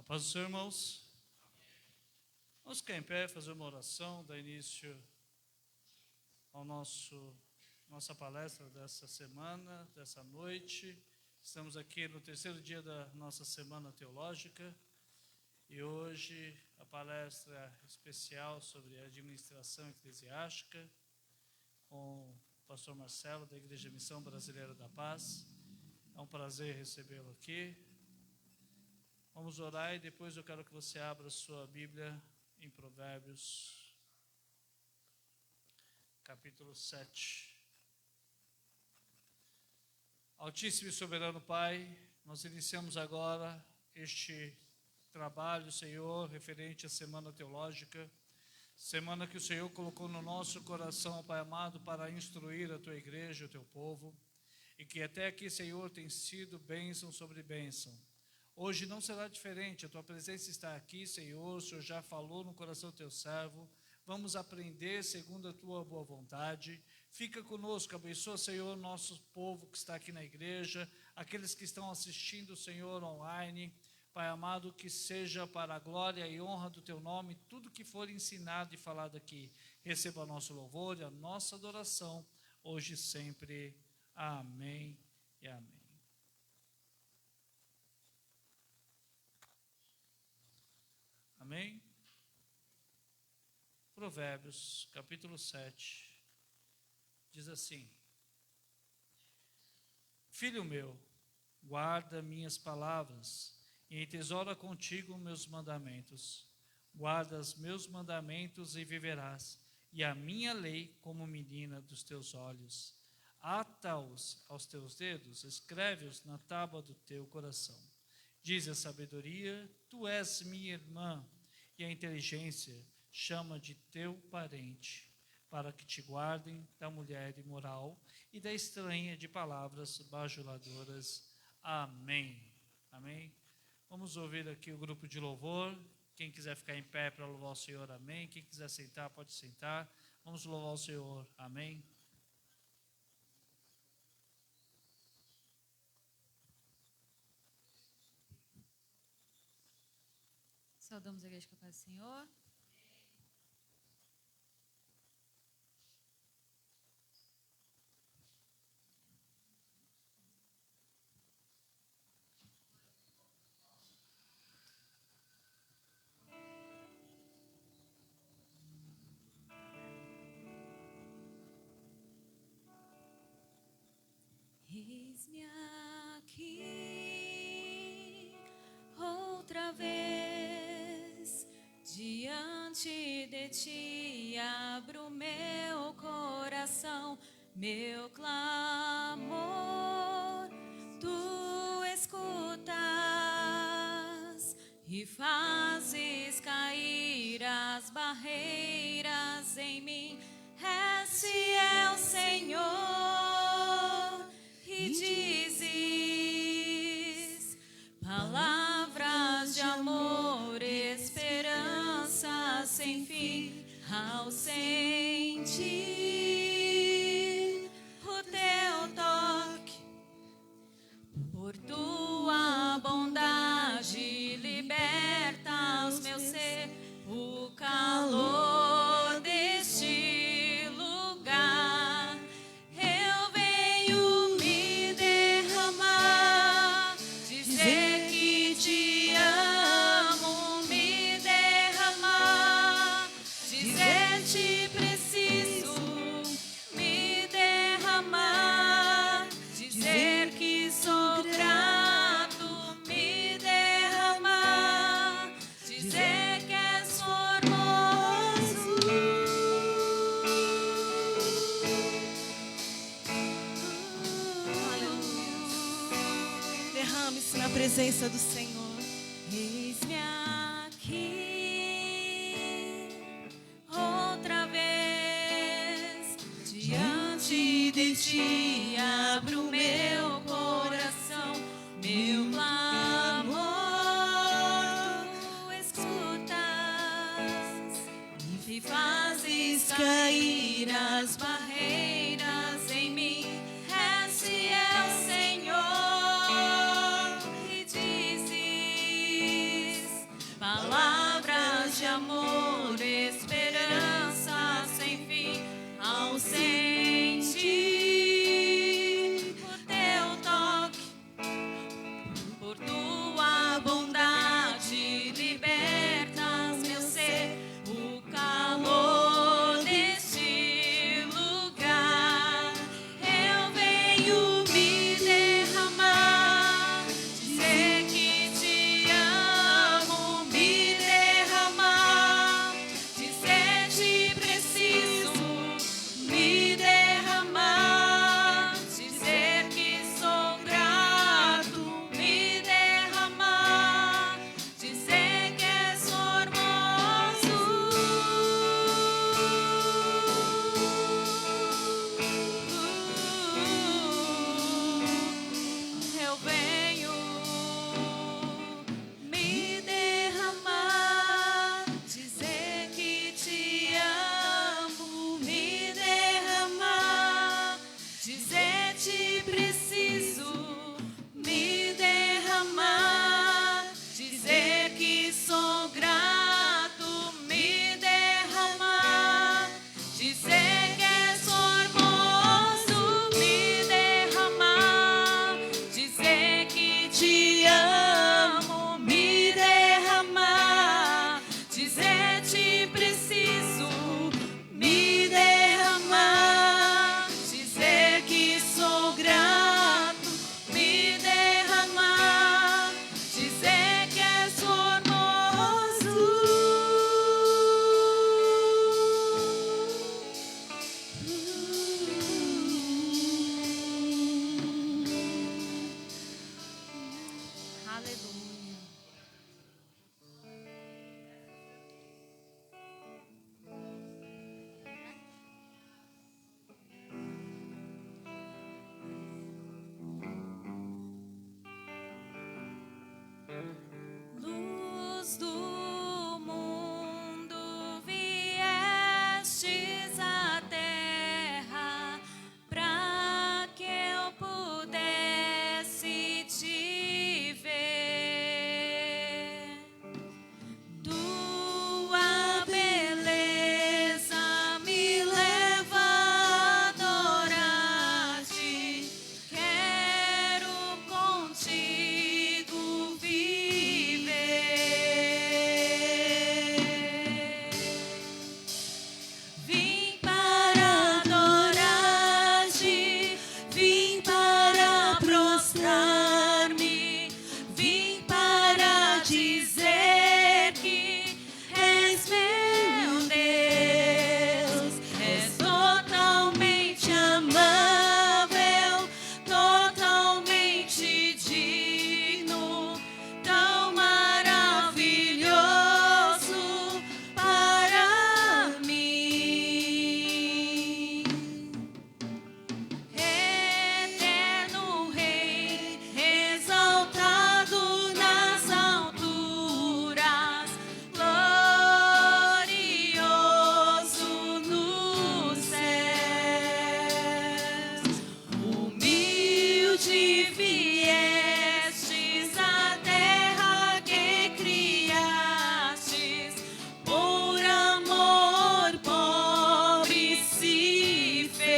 A paz do Senhor, irmãos. Vamos ficar em pé, fazer uma oração, dar início ao nossa palestra dessa semana, dessa noite. Estamos aqui no terceiro dia da nossa semana teológica e hoje a palestra especial sobre administração eclesiástica com o pastor Marcelo da Igreja Missão Brasileira da Paz. É um prazer recebê-lo aqui. Vamos orar e depois eu quero que você abra sua Bíblia em Provérbios, capítulo 7. Altíssimo e soberano Pai, nós iniciamos agora este trabalho, Senhor, referente à Semana Teológica, semana que o Senhor colocou no nosso coração, Pai amado, para instruir a Tua Igreja, o Teu povo, e que até aqui, Senhor, tem sido bênção sobre bênção. Hoje não será diferente, a Tua presença está aqui, Senhor, o Senhor já falou no coração do Teu servo, vamos aprender segundo a Tua boa vontade. Fica conosco, abençoa, Senhor, nosso povo que está aqui na igreja, aqueles que estão assistindo, Senhor, online. Pai amado, que seja para a glória e honra do Teu nome, tudo que for ensinado e falado aqui, receba nosso louvor e a nossa adoração, hoje e sempre. Amém e amém. Amém? Provérbios, capítulo 7, diz assim: Filho meu, guarda minhas palavras e entesoura contigo meus mandamentos. Guarda os meus mandamentos e viverás, e a minha lei como menina dos teus olhos. Ata-os aos teus dedos, escreve-os na tábua do teu coração. Diz a sabedoria, tu és minha irmã, e a inteligência chama de teu parente, para que te guardem da mulher imoral e da estranha de palavras bajuladoras. Amém. Amém. Vamos ouvir aqui o grupo de louvor. Quem quiser ficar em pé para louvar o Senhor, amém. Quem quiser sentar, pode sentar. Vamos louvar o Senhor, amém. Saudamos a igreja com a paz do Senhor. Eis-me aqui outra vez diante de ti, abro meu coração, meu clamor, tu escutas e fazes cair as barreiras em mim. Esse é o Senhor. E dizes palavras de amor, esperança sem fim, ao sentir o teu toque, por tua bondade liberta os meus ser, o calor deste lugar. Eu venho me derramar, dizer que te amo, me derramar, dizer te preciso, me derramar, dizer que sou grato, me derramar, dizer que és formoso. Derrame-se na presença do Senhor. Eis-me aqui outra vez diante de ti, abro meu coração, meu clamor, tu escutas e fazes cair as barreiras em mim. Esse é o Senhor. E dizes Aleluia. Luz do mundo, viestes à terra para que eu pudesse te ver. Tua beleza me leva a adorar-te. Quero contigo viver. Vim para adorar-te, vim para prostrar-me, vim para dizer que és meu Deus, és totalmente amável, totalmente digno, tão maravilhoso para mim. Eterno Rei, exaltado nas alturas, glorioso nos céus. Humilde viestes à terra que criastes, por amor pobre se fez.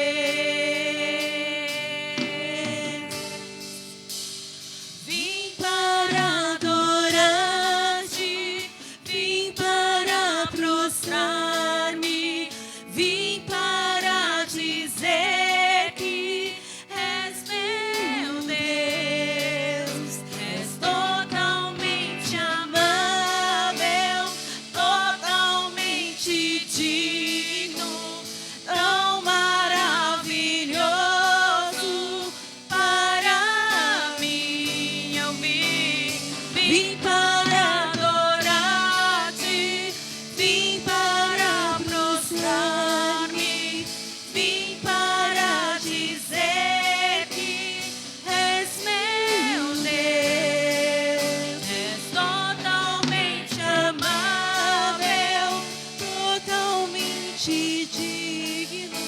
Vim para adorar-te, vim para prostrar-me, vim para dizer que és meu Deus, és totalmente amável, totalmente digno, tão maravilhoso para mim. Eu vim para adorar-te, vim para prostrar-me, vim para dizer que és meu Deus, és totalmente amável, totalmente digno,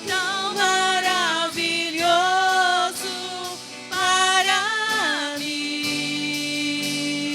tão maravilhoso para mim.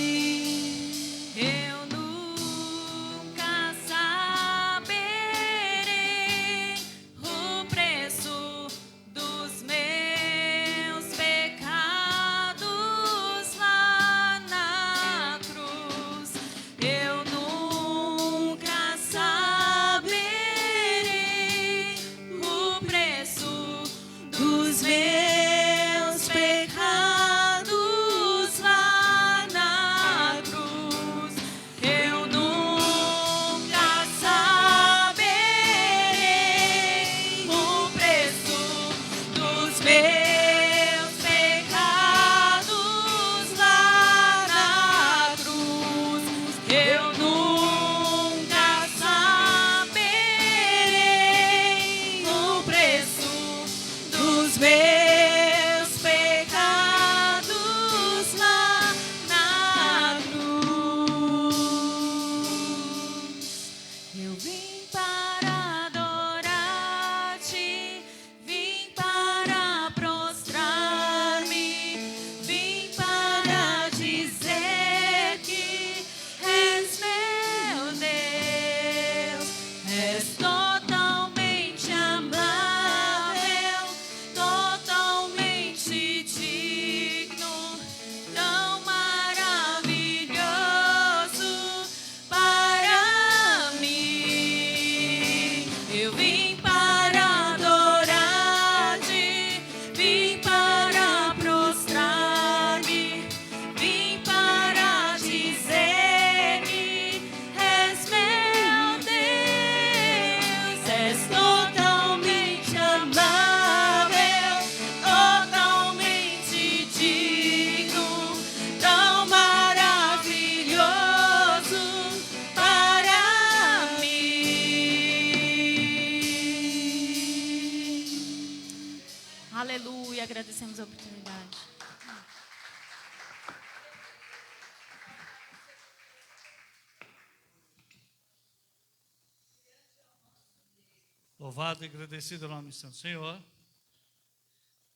Louvado e agradecido o nome do Santo Senhor.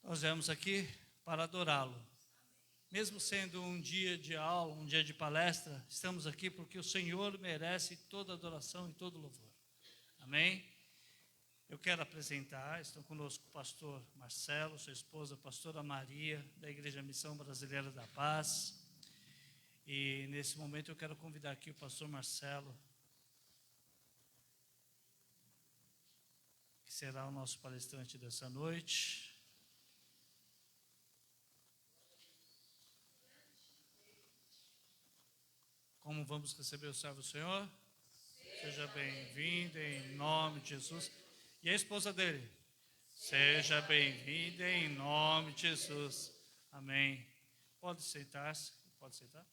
Nós viemos aqui para adorá-lo. Mesmo sendo um dia de aula, um dia de palestra, estamos aqui porque o Senhor merece toda adoração e todo louvor. Amém? Eu quero apresentar, estão conosco o pastor Marcelo, sua esposa, a pastora Maria, da Igreja Missão Brasileira da Paz. E nesse momento eu quero convidar aqui o pastor Marcelo, que será o nosso palestrante dessa noite. Como vamos receber o servo do Senhor? Seja bem-vindo em nome de Jesus. E a esposa dele? Seja bem-vinda em nome de Jesus. Amém. Pode sentar-se? Pode sentar?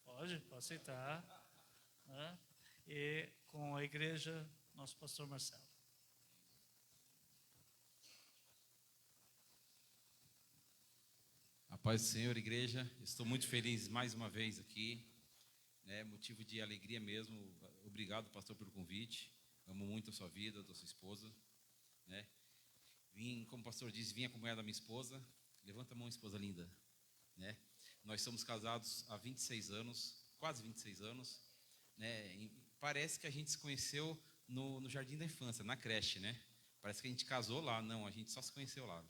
Pode sentar. E com a igreja, nosso pastor Marcelo. A paz do Senhor, igreja. Estou muito feliz mais uma vez aqui. Motivo de alegria mesmo. Obrigado, pastor, pelo convite. Amo muito a sua vida, da sua esposa. Vim, como o pastor disse, vim acompanhado da minha esposa. Levanta a mão, esposa linda. Nós somos casados há 26 anos, quase 26 anos. E parece que a gente se conheceu no jardim da infância, na creche, Parece que a gente casou lá. Não, a gente só se conheceu lá.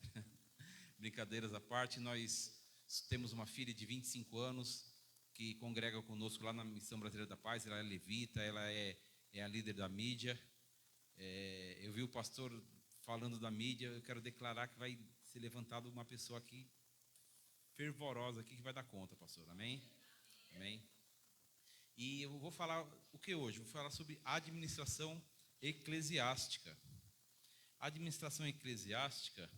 Brincadeiras à parte, nós temos uma filha de 25 anos que congrega conosco lá na Missão Brasileira da Paz. Ela é levita, ela é a líder da mídia. Eu vi o pastor falando da mídia. Eu quero declarar que vai ser levantada uma pessoa aqui fervorosa aqui que vai dar conta, pastor. Amém? Amém. E eu vou falar o que hoje? Vou falar sobre administração eclesiástica. A administração eclesiástica,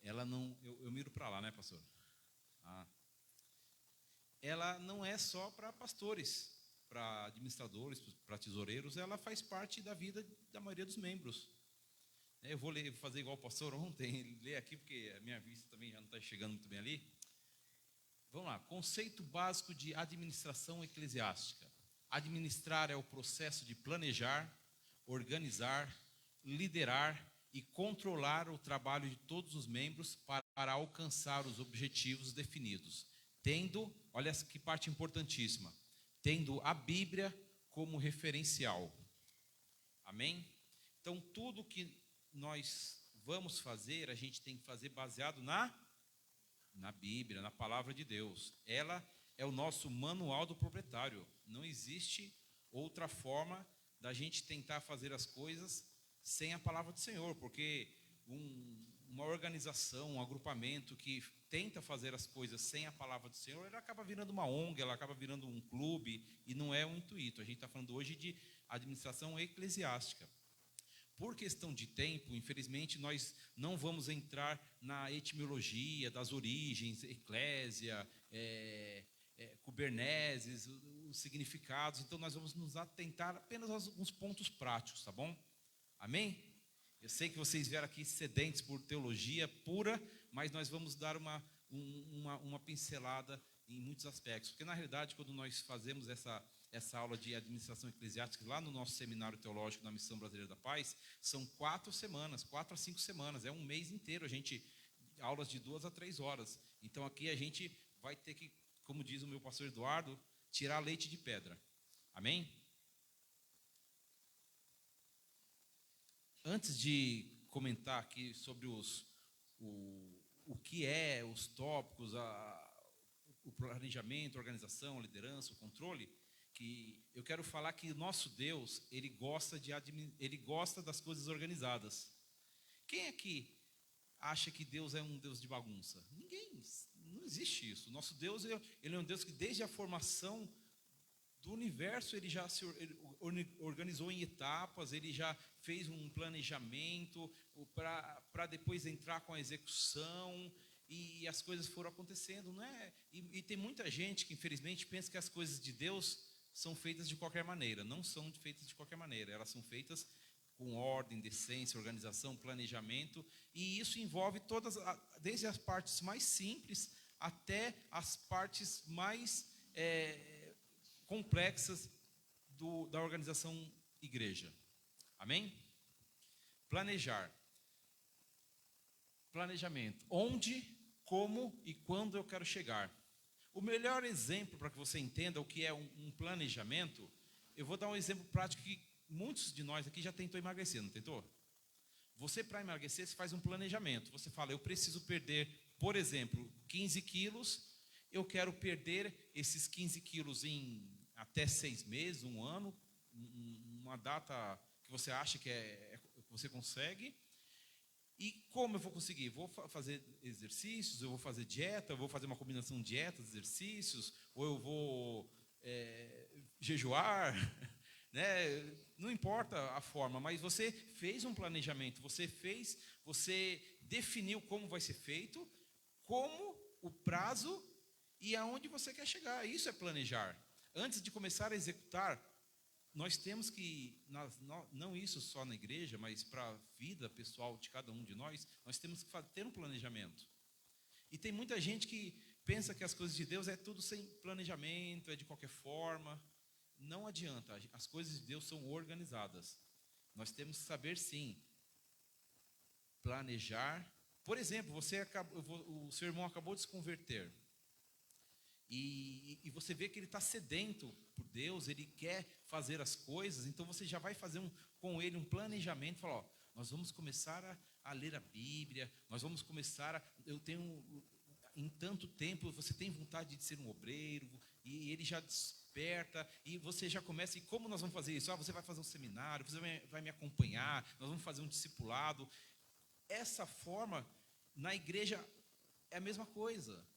ela não... Eu miro para lá, pastor? Ela não é só para pastores, para administradores, para tesoureiros. Ela faz parte da vida da maioria dos membros. Eu vou fazer igual o pastor ontem, ler aqui, porque a minha vista também já não está chegando muito bem ali. Vamos lá. Conceito básico de administração eclesiástica. Administrar é o processo de planejar, organizar, liderar e controlar o trabalho de todos os membros para alcançar os objetivos definidos, tendo, olha que parte importantíssima, tendo a Bíblia como referencial. Amém? Então, tudo que nós vamos fazer, a gente tem que fazer baseado na Bíblia, na palavra de Deus. Ela é o nosso manual do proprietário. Não existe outra forma da gente tentar fazer as coisas sem a palavra do Senhor, porque uma organização, um agrupamento que tenta fazer as coisas sem a palavra do Senhor, ela acaba virando uma ONG, ela acaba virando um clube, e não é o intuito. A gente está falando hoje de administração eclesiástica. Por questão de tempo, infelizmente, nós não vamos entrar na etimologia das origens, eclésia, kuberneses, os significados. Então, nós vamos nos atentar apenas a alguns pontos práticos, tá bom? Amém? Eu sei que vocês vieram aqui sedentos por teologia pura, mas nós vamos dar uma pincelada em muitos aspectos. Porque, na realidade, quando nós fazemos essa aula de administração eclesiástica lá no nosso seminário teológico na Missão Brasileira da Paz, são 4 semanas, 4 a 5 semanas, é um mês inteiro, aulas de 2 a 3 horas. Então, aqui a gente vai ter que, como diz o meu pastor Eduardo, tirar leite de pedra. Amém? Antes de comentar aqui sobre o que é, os tópicos, o planejamento, a organização, a liderança, o controle, que eu quero falar que o nosso Deus, ele gosta das coisas organizadas. Quem aqui acha que Deus é um Deus de bagunça? Ninguém, não existe isso. Nosso Deus, ele é um Deus que desde a formação do universo, ele organizou em etapas, ele já fez um planejamento para depois entrar com a execução, e as coisas foram acontecendo, não é? E tem muita gente que, infelizmente, pensa que as coisas de Deus são feitas de qualquer maneira. Não são feitas de qualquer maneira, elas são feitas com ordem, decência, organização, planejamento, e isso envolve desde as partes mais simples até as partes mais complexas da organização igreja. Amém? Planejar. Planejamento. Onde, como e quando eu quero chegar. O melhor exemplo para que você entenda o que é um planejamento, eu vou dar um exemplo prático que muitos de nós aqui já tentou emagrecer, não tentou? Você, para emagrecer, você faz um planejamento. Você fala, eu preciso perder, por exemplo, 15 quilos. Eu quero perder esses 15 quilos em até 6 meses, um ano, uma data que você acha que você consegue. E como eu vou conseguir? Vou fazer exercícios, eu vou fazer dieta, eu vou fazer uma combinação de dietas, exercícios, ou eu vou jejuar, né? Não importa a forma, mas você fez um planejamento, você definiu como vai ser feito, como o prazo e aonde você quer chegar. Isso é planejar. Antes de começar a executar, nós temos que, não isso só na igreja, mas para a vida pessoal de cada um de nós temos que ter um planejamento. E tem muita gente que pensa que as coisas de Deus é tudo sem planejamento, é de qualquer forma. Não adianta, as coisas de Deus são organizadas. Nós temos que saber, sim, planejar. Por exemplo, o seu irmão acabou de se converter. E você vê que ele está sedento por Deus, ele quer fazer as coisas, então você já vai fazer com ele um planejamento, falar, nós vamos começar a ler a Bíblia, nós vamos começar em tanto tempo você tem vontade de ser um obreiro, e ele já desperta, e você já começa, e como nós vamos fazer isso? Você vai fazer um seminário, você vai me acompanhar, nós vamos fazer um discipulado. Essa forma, na igreja, é a mesma coisa.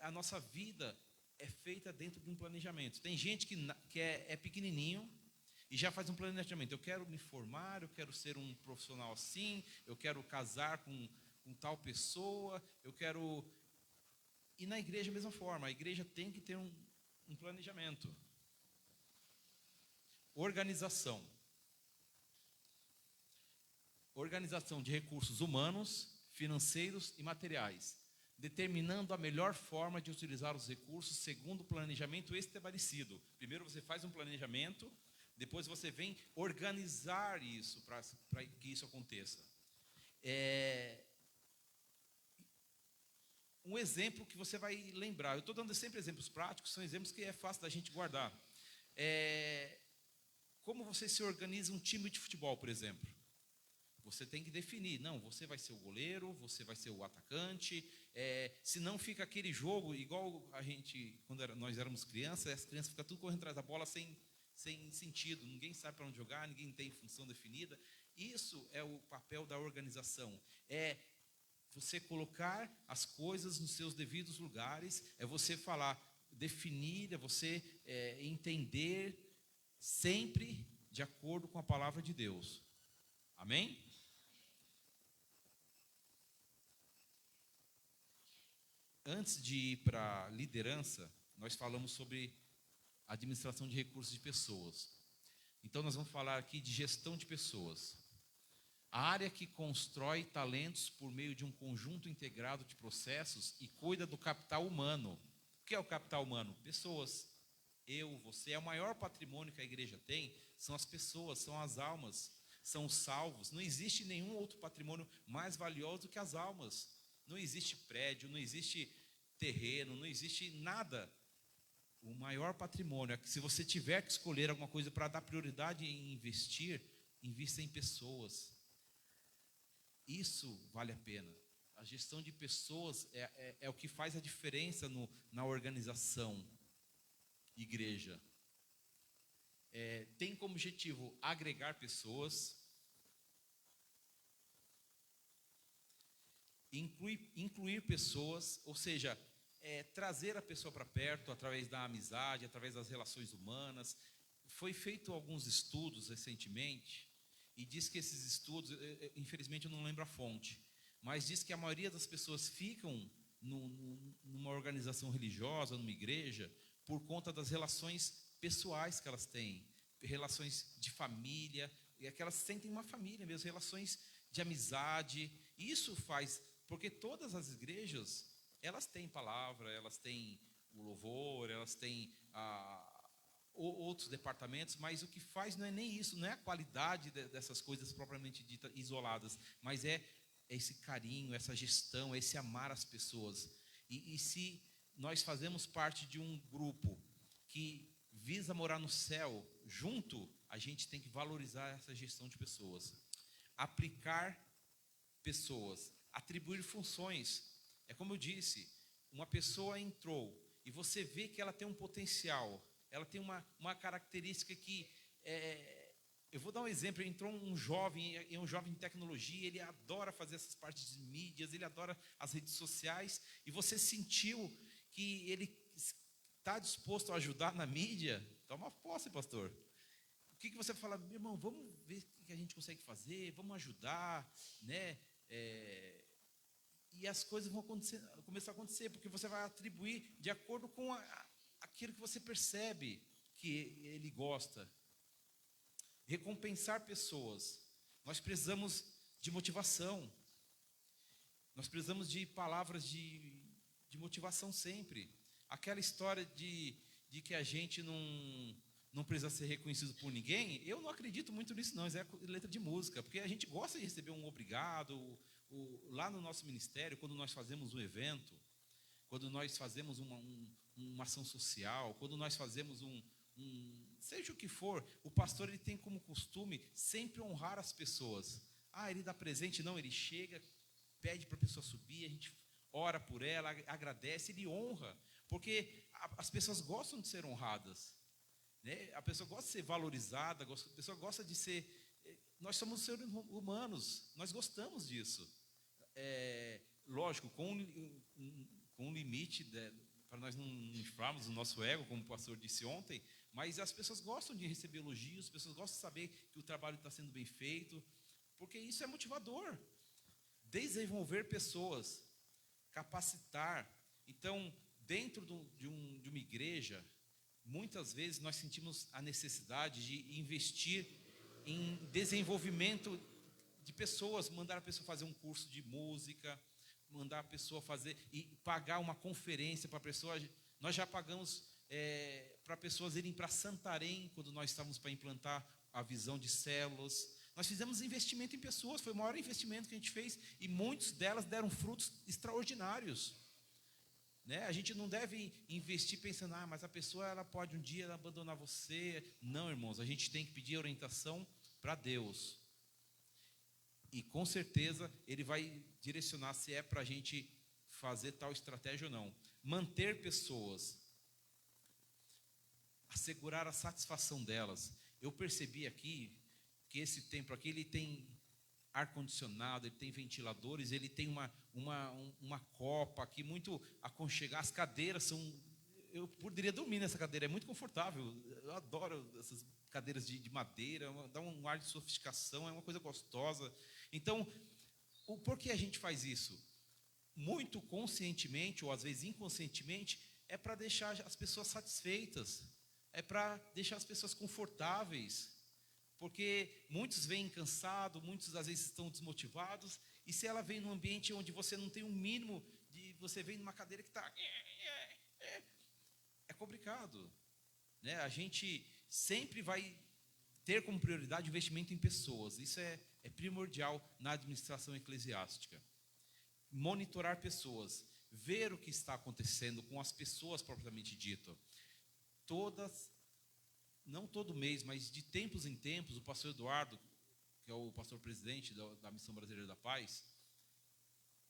A nossa vida é feita dentro de um planejamento. Tem gente que é pequenininho e já faz um planejamento. Eu quero me formar, eu quero ser um profissional assim, eu quero casar com tal pessoa, eu quero... E na igreja, a mesma forma. A igreja tem que ter um planejamento. Organização. Organização de recursos humanos, financeiros e materiais, determinando a melhor forma de utilizar os recursos segundo o planejamento estabelecido. Primeiro você faz um planejamento, depois você vem organizar isso para que isso aconteça. Um exemplo que você vai lembrar, eu estou dando sempre exemplos práticos, são exemplos que é fácil da gente guardar. Como você se organiza um time de futebol, por exemplo? Você tem que definir, não, você vai ser o goleiro, você vai ser o atacante, senão fica aquele jogo, igual a gente, quando nós éramos crianças, as crianças ficam tudo correndo atrás da bola sem sentido, ninguém sabe para onde jogar, ninguém tem função definida. Isso é o papel da organização, você colocar as coisas nos seus devidos lugares, é você falar, definir, é você entender sempre de acordo com a palavra de Deus. Amém? Antes de ir para a liderança, nós falamos sobre administração de recursos de pessoas. Então nós vamos falar aqui de gestão de pessoas. A área que constrói talentos por meio de um conjunto integrado de processos e cuida do capital humano. O que é o capital humano? Pessoas. Você. O maior patrimônio que a igreja tem são as pessoas, são as almas, são os salvos. Não existe nenhum outro patrimônio mais valioso do que as almas. Não existe prédio, não existe terreno, não existe nada. O maior patrimônio é que, se você tiver que escolher alguma coisa para dar prioridade em investir, invista em pessoas. Isso vale a pena. A gestão de pessoas é o que faz a diferença na organização igreja. Tem como objetivo agregar pessoas, incluir pessoas, ou seja, trazer a pessoa para perto através da amizade, através das relações humanas. Foi feito alguns estudos recentemente e diz que esses estudos, infelizmente eu não lembro a fonte, mas diz que a maioria das pessoas ficam numa organização religiosa, numa igreja, por conta das relações pessoais que elas têm, relações de família, e que elas sentem uma família mesmo, relações de amizade. Isso faz, porque todas as igrejas, elas têm palavra, elas têm o louvor, elas têm outros departamentos, mas o que faz não é nem isso, não é a qualidade dessas coisas propriamente ditas isoladas, mas é esse carinho, essa gestão, esse amar as pessoas. E se nós fazemos parte de um grupo que visa morar no céu junto, a gente tem que valorizar essa gestão de pessoas, aplicar pessoas, atribuir funções. É como eu disse, uma pessoa entrou e você vê que ela tem um potencial, ela tem uma característica que eu vou dar um exemplo. Entrou um jovem de tecnologia, ele adora fazer essas partes de mídias, ele adora as redes sociais, e você sentiu que ele está disposto a ajudar na mídia. Toma posse, pastor. O que você fala? Meu irmão, vamos ver o que a gente consegue fazer, vamos ajudar, né? E as coisas vão começar a acontecer, porque você vai atribuir de acordo com aquilo que você percebe que ele gosta. Recompensar pessoas. Nós precisamos de motivação. Nós precisamos de palavras de motivação sempre. Aquela história de que a gente não precisa ser reconhecido por ninguém, eu não acredito muito nisso não, isso é letra de música, porque a gente gosta de receber um obrigado. Lá no nosso ministério, quando nós fazemos um evento, quando nós fazemos uma ação social, quando nós fazemos seja o que for, o pastor ele tem como costume sempre honrar as pessoas. Ele dá presente? Não, ele chega, pede para a pessoa subir, a gente ora por ela, agradece, ele honra, porque as pessoas gostam de ser honradas, né? A pessoa gosta de ser valorizada, a pessoa gosta de ser... Nós somos seres humanos, nós gostamos disso. Lógico, com um limite, para nós não inflarmos o nosso ego, como o pastor disse ontem, mas as pessoas gostam de receber elogios, as pessoas gostam de saber que o trabalho está sendo bem feito, porque isso é motivador. Desenvolver pessoas, capacitar. Então, dentro de uma igreja, muitas vezes nós sentimos a necessidade de investir em desenvolvimento de pessoas, mandar a pessoa fazer um curso de música, mandar a pessoa fazer e pagar uma conferência para a pessoa. Nós já pagamos para pessoas irem para Santarém, quando nós estávamos para implantar a visão de células. Nós fizemos investimento em pessoas, foi o maior investimento que a gente fez, e muitas delas deram frutos extraordinários, né? A gente não deve investir pensando, mas a pessoa ela pode um dia abandonar você. Não, irmãos, a gente tem que pedir orientação para Deus, e com certeza Ele vai direcionar se é para a gente fazer tal estratégia ou não. Manter pessoas, assegurar a satisfação delas. Eu percebi aqui que esse templo aqui ele tem ar-condicionado, ele tem ventiladores, ele tem uma copa aqui muito aconchegada. As cadeiras são... Eu poderia dormir nessa cadeira, é muito confortável. Eu adoro essas cadeiras de madeira, dá um ar de sofisticação, é uma coisa gostosa. Então, por que a gente faz isso? Muito conscientemente, ou às vezes inconscientemente, é para deixar as pessoas satisfeitas, é para deixar as pessoas confortáveis, porque muitos vêm cansados, muitos às vezes estão desmotivados, e se ela vem num ambiente onde você não tem um mínimo, você vem numa cadeira que está... É complicado, né? A gente sempre vai ter como prioridade o investimento em pessoas. Isso é primordial na administração eclesiástica. Monitorar pessoas, ver o que está acontecendo com as pessoas propriamente dito. Não todo mês, mas de tempos em tempos, o pastor Eduardo, que é o pastor presidente da Missão Brasileira da Paz,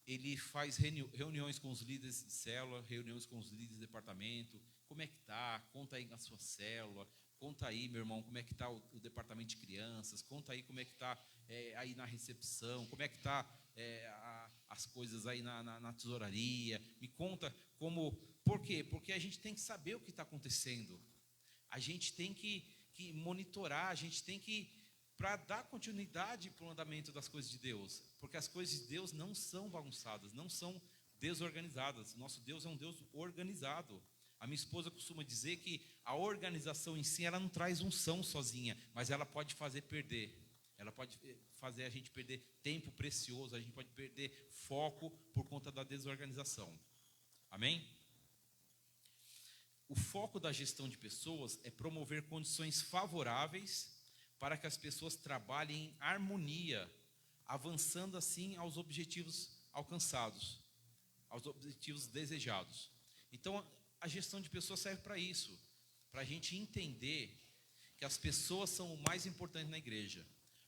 ele faz reuniões com os líderes de célula, reuniões com os líderes de departamento. Como é que está? Conta aí a sua célula. Conta aí, meu irmão, como é que está o departamento de crianças. Conta aí como é que está aí na recepção. Como é que está as coisas aí na tesouraria. Me conta como... Por quê? Porque a gente tem que saber o que está acontecendo. A gente tem que monitorar, a gente tem que... para dar continuidade para o andamento das coisas de Deus. Porque as coisas de Deus não são bagunçadas, não são desorganizadas. Nosso Deus é um Deus organizado. A minha esposa costuma dizer que a organização em si, ela não traz unção sozinha, mas ela pode fazer perder. Ela pode fazer a gente perder tempo precioso, a gente pode perder foco por conta da desorganização. Amém? o foco da gestão de pessoas é promover condições favoráveis para que as pessoas trabalhem em harmonia, avançando assim aos objetivos alcançados, aos objetivos desejados. Então, a gestão de pessoas serve para isso, para a gente entender que as pessoas são o mais importante na igreja.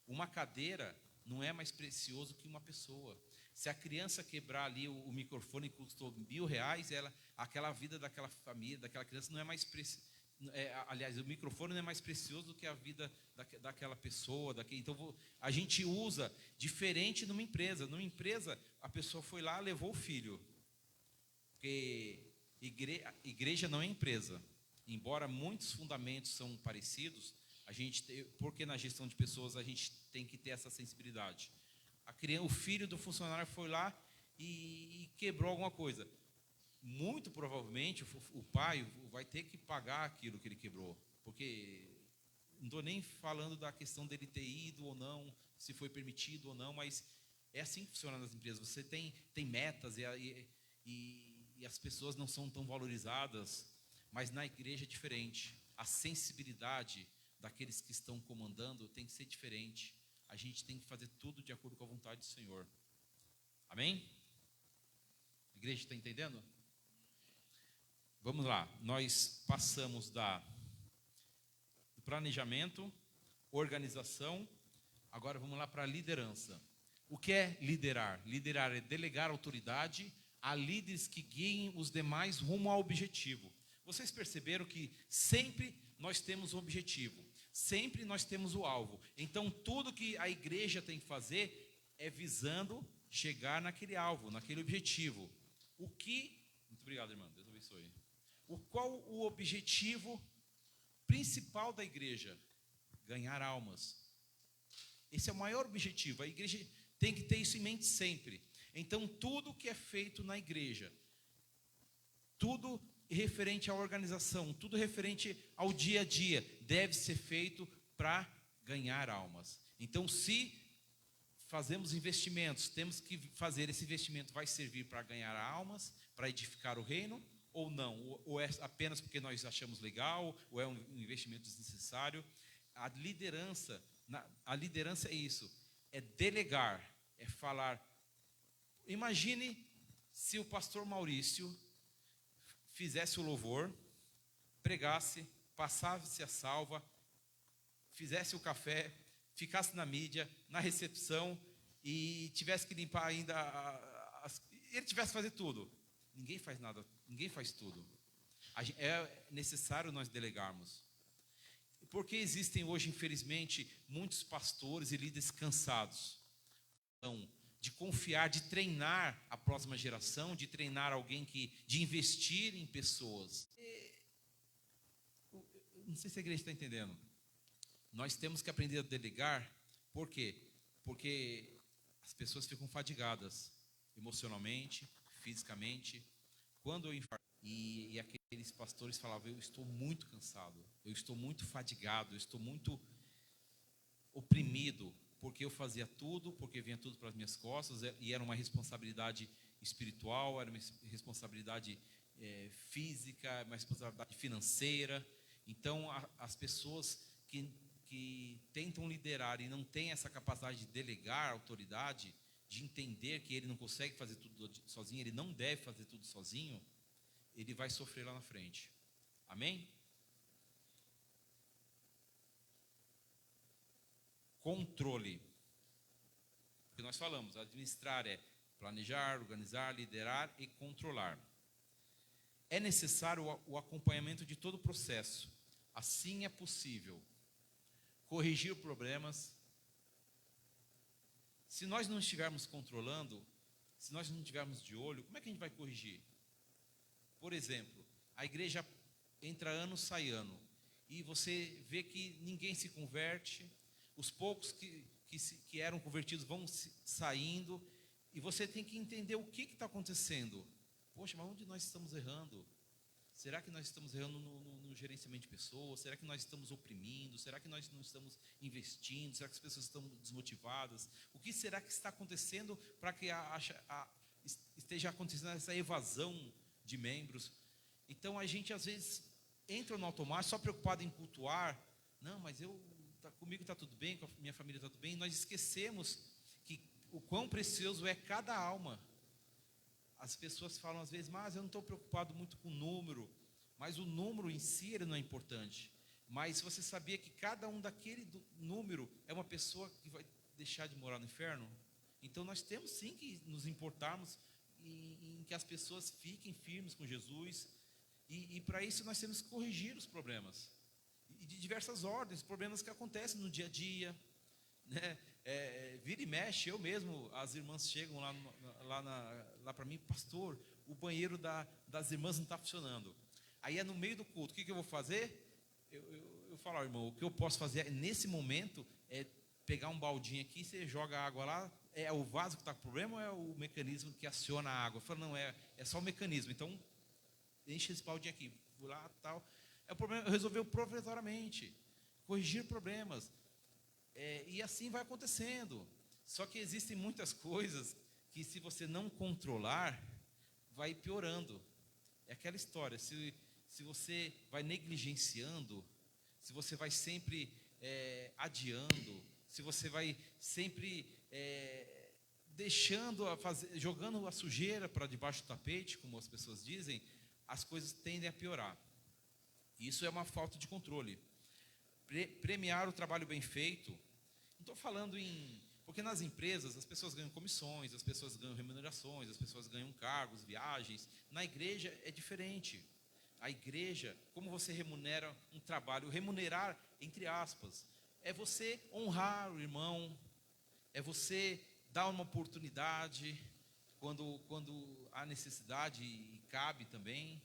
Uma cadeira não é mais precioso que uma pessoa. Se a criança quebrar ali o microfone que custou R$1.000, aquela vida daquela família, daquela criança não é mais preciosa. Aliás, o microfone não é mais precioso do que a vida daquela pessoa. Então, a gente usa diferente numa empresa. Numa empresa, a pessoa foi lá, levou o filho. Porque igreja não é empresa. Embora muitos fundamentos são parecidos, porque na gestão de pessoas a gente tem que ter essa sensibilidade. O filho do funcionário foi lá e quebrou alguma coisa. Muito provavelmente o pai vai ter que pagar aquilo que ele quebrou, porque não estou nem falando da questão dele ter ido ou não, se foi permitido ou não, mas é assim que funciona nas empresas. Você tem metas e as pessoas não são tão valorizadas, mas na igreja é diferente. A sensibilidade daqueles que estão comandando tem que ser diferente. A gente tem que fazer tudo de acordo com a vontade do Senhor. Amém? A igreja está entendendo? Vamos lá, nós passamos do planejamento, organização, agora vamos lá para a liderança. O que é liderar? Liderar é delegar autoridade a líderes que guiem os demais rumo ao objetivo. Vocês perceberam que sempre nós temos um objetivo, sempre nós temos o alvo. Então, tudo que a igreja tem que fazer é visando chegar naquele alvo, naquele objetivo. Muito obrigado, irmã, Deus abençoe. Qual o objetivo principal da igreja? Ganhar almas. Esse é o maior objetivo. A igreja tem que ter isso em mente sempre. Então, tudo que é feito na igreja, tudo referente à organização, tudo referente ao dia a dia, deve ser feito para ganhar almas. Então, se fazemos investimentos, temos que fazer esse investimento, vai servir para ganhar almas, para edificar o reino, ou não, ou é apenas porque nós achamos legal, ou é um investimento desnecessário. A liderança é isso, é delegar, é falar. Imagine se o pastor Maurício fizesse o louvor, pregasse, passasse a salva, fizesse o café, ficasse na mídia, na recepção e tivesse que limpar ainda, ele tivesse que fazer tudo. Ninguém faz nada, ninguém faz tudo. É necessário nós delegarmos. Porque existem hoje, infelizmente, muitos pastores e líderes cansados de confiar, de treinar a próxima geração, de treinar alguém de investir em pessoas. Não sei se a igreja está entendendo. Nós temos que aprender a delegar. Por quê? Porque as pessoas ficam fadigadas emocionalmente, fisicamente. Quando eu infartei, e aqueles pastores falavam: eu estou muito cansado, eu estou muito fadigado, eu estou muito oprimido, porque eu fazia tudo, porque vinha tudo para as minhas costas, e era uma responsabilidade espiritual, era uma responsabilidade física, uma responsabilidade financeira. Então, as pessoas que tentam liderar e não têm essa capacidade de delegar autoridade, de entender que ele não consegue fazer tudo sozinho, ele não deve fazer tudo sozinho, ele vai sofrer lá na frente. Amém? Controle. O que nós falamos, administrar é planejar, organizar, liderar e controlar. É necessário o acompanhamento de todo o processo. Assim é possível corrigir problemas. Se nós não estivermos controlando, se nós não estivermos de olho, como é que a gente vai corrigir? Por exemplo, a igreja entra ano, sai ano, e você vê que ninguém se converte, os poucos que eram convertidos vão saindo, e você tem que entender o que está acontecendo. Poxa, mas onde nós estamos errando? Será que nós estamos errando no gerenciamento de pessoas? Será que nós estamos oprimindo? Será que nós não estamos investindo? Será que as pessoas estão desmotivadas? O que será que está acontecendo para que esteja acontecendo essa evasão de membros? Então a gente às vezes entram no automático, só preocupado em cultuar. Não, mas comigo está tudo bem, com a minha família está tudo bem. Nós esquecemos que o quão precioso é cada alma. As pessoas falam às vezes, mas eu não estou preocupado muito com o número. Mas o número em si ele não é importante. Mas você sabia que cada um daquele número é uma pessoa que vai deixar de morar no inferno? Então nós temos sim que nos importarmos em que as pessoas fiquem firmes com Jesus. E para isso nós temos que corrigir os problemas. E de diversas ordens, problemas que acontecem no dia a dia, né? Vira e mexe, eu mesmo, as irmãs chegam lá para mim, pastor, o banheiro das irmãs não está funcionando. Aí é no meio do culto, o que eu vou fazer? Eu falo, irmão, o que eu posso fazer nesse momento é pegar um baldinho aqui, você joga a água lá, é o vaso que está com problema ou é o mecanismo que aciona a água? Eu falo, não, é só o mecanismo, então enche esse baldinho aqui, vou lá, tal. O problema resolveu provisoriamente, corrigir problemas. E assim vai acontecendo. Só que existem muitas coisas que, se você não controlar, vai piorando. É aquela história, se você vai negligenciando, se você vai sempre adiando, se você vai sempre jogando a sujeira para debaixo do tapete, como as pessoas dizem, as coisas tendem a piorar. Isso é uma falta de controle. Premiar o trabalho bem feito, não estou falando porque nas empresas as pessoas ganham comissões, as pessoas ganham remunerações, as pessoas ganham cargos, viagens. Na igreja é diferente. A igreja, como você remunera um trabalho, remunerar, entre aspas, é você honrar o irmão, é você dar uma oportunidade quando há necessidade e cabe também,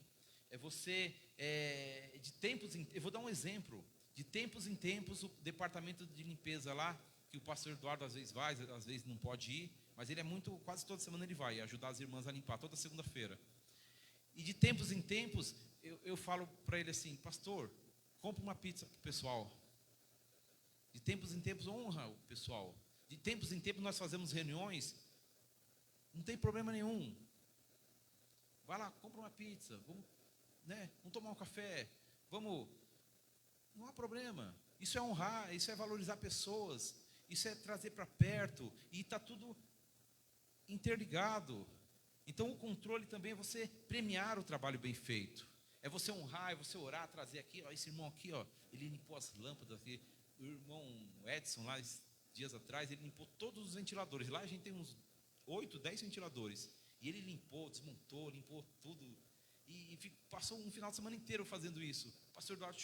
é você, eu vou dar um exemplo, de tempos em tempos, o departamento de limpeza lá, que o pastor Eduardo às vezes vai, às vezes não pode ir, mas ele quase toda semana ele vai ajudar as irmãs a limpar, toda segunda-feira. E de tempos em tempos, eu falo para ele assim, pastor, compra uma pizza para o pessoal. De tempos em tempos, honra o pessoal. De tempos em tempos, nós fazemos reuniões, não tem problema nenhum. Vai lá, compra uma pizza, vamos tomar um café, não há problema. Isso é honrar, isso é valorizar pessoas, isso é trazer para perto, e está tudo interligado. Então o controle também é você premiar o trabalho bem feito, é você honrar, é você orar, trazer aqui, esse irmão aqui, ele limpou as lâmpadas aqui, o irmão Edson lá, dias atrás, ele limpou todos os ventiladores, lá a gente tem uns 8, 10 ventiladores, e ele limpou, desmontou, limpou tudo, e passou um final de semana inteiro fazendo isso. O pastor Eduardo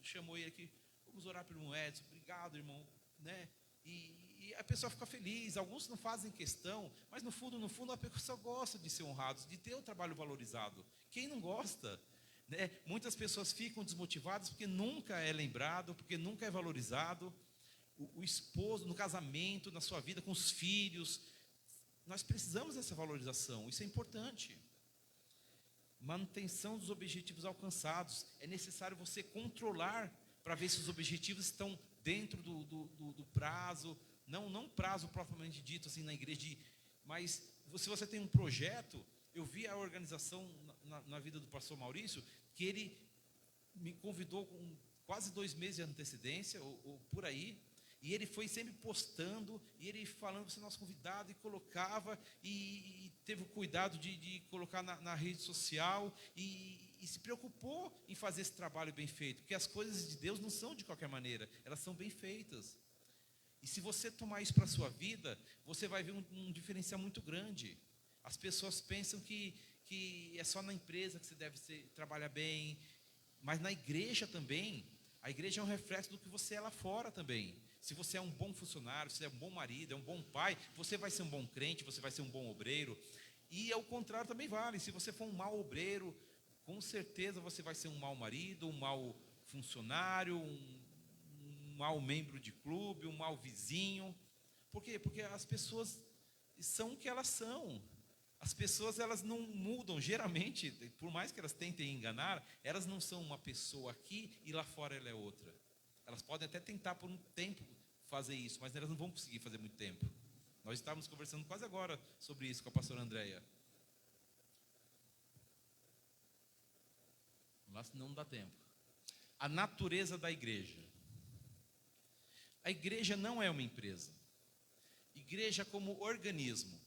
chamou ele aqui, vamos orar pelo irmão Edson, obrigado irmão, né? E a pessoa fica feliz, alguns não fazem questão, mas no fundo a pessoa gosta de ser honrado, de ter o trabalho valorizado. Quem não gosta? Né? Muitas pessoas ficam desmotivadas porque nunca é lembrado, porque nunca é valorizado. O esposo, no casamento, na sua vida, com os filhos, nós precisamos dessa valorização, isso é importante. Manutenção dos objetivos alcançados, é necessário você controlar para ver se os objetivos estão dentro do prazo, não prazo propriamente dito assim na igreja, mas se você tem um projeto, eu vi a organização na vida do pastor Maurício, que ele me convidou com quase 2 meses de antecedência, ou por aí, e ele foi sempre postando, e ele falando para ser nosso convidado, e colocava, e teve o cuidado de colocar na rede social, e se preocupou em fazer esse trabalho bem feito, porque as coisas de Deus não são de qualquer maneira, elas são bem feitas. E se você tomar isso para a sua vida, você vai ver um diferencial muito grande. As pessoas pensam que é só na empresa que você deve trabalhar bem, mas na igreja também. A igreja é um reflexo do que você é lá fora também. Se você é um bom funcionário, se você é um bom marido, é um bom pai, você vai ser um bom crente, você vai ser um bom obreiro. E ao contrário também vale. Se você for um mau obreiro, com certeza você vai ser um mau marido, um mau funcionário, um mau membro de clube, um mau vizinho. Por quê? Porque as pessoas são o que elas são. As pessoas, elas não mudam, geralmente, por mais que elas tentem enganar, elas não são uma pessoa aqui e lá fora ela é outra. Elas podem até tentar por um tempo fazer isso, mas elas não vão conseguir fazer muito tempo. Nós estávamos conversando quase agora sobre isso com a pastora Andréia. Lá não dá tempo. A natureza da igreja. A igreja não é uma empresa. Igreja como organismo.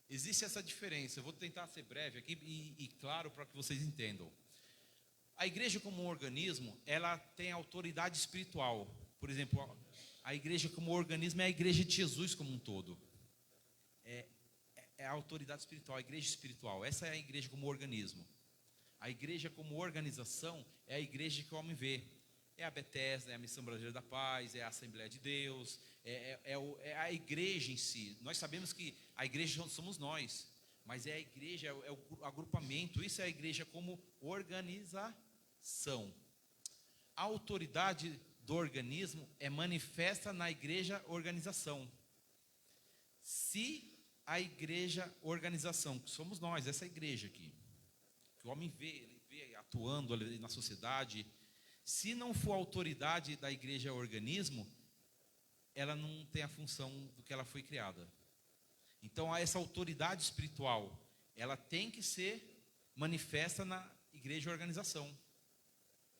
Existe essa diferença. Eu vou tentar ser breve aqui e claro para que vocês entendam. A igreja como um organismo, ela tem autoridade espiritual. Por exemplo, a igreja como organismo é a igreja de Jesus como um todo. É a autoridade espiritual, a igreja espiritual. Essa é a igreja como organismo. A igreja como organização é a igreja que o homem vê. É a Bethesda, é a Missão Brasileira da Paz, é a Assembleia de Deus, é a igreja em si. Nós sabemos que a igreja somos nós, mas é a igreja, é o agrupamento. Isso é a igreja como organização. A autoridade do organismo é manifesta na igreja organização. Se a igreja organização, que somos nós, essa igreja aqui, que o homem vê, ele vê atuando ali na sociedade, se não for a autoridade da igreja organismo, ela não tem a função do que ela foi criada. Então, essa autoridade espiritual, ela tem que ser manifesta na igreja organização.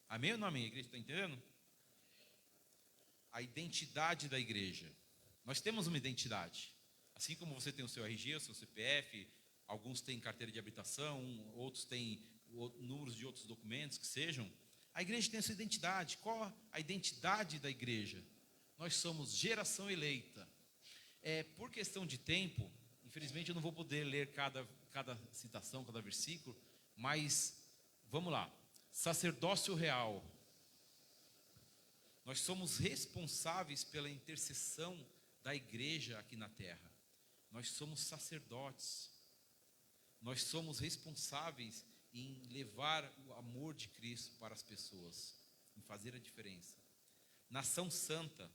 Amém ou não amém? A igreja está entendendo? A identidade da igreja. Nós temos uma identidade. Assim como você tem o seu RG, o seu CPF, alguns têm carteira de habitação, outros têm números de outros documentos que sejam. A igreja tem a sua identidade. Qual a identidade da igreja? Nós somos geração eleita. Por questão de tempo, infelizmente eu não vou poder ler cada citação, cada versículo, mas vamos lá. Sacerdócio real. Nós somos responsáveis pela intercessão da igreja aqui na terra. Nós somos sacerdotes. Nós somos responsáveis em levar o amor de Cristo para as pessoas, em fazer a diferença. Nação santa.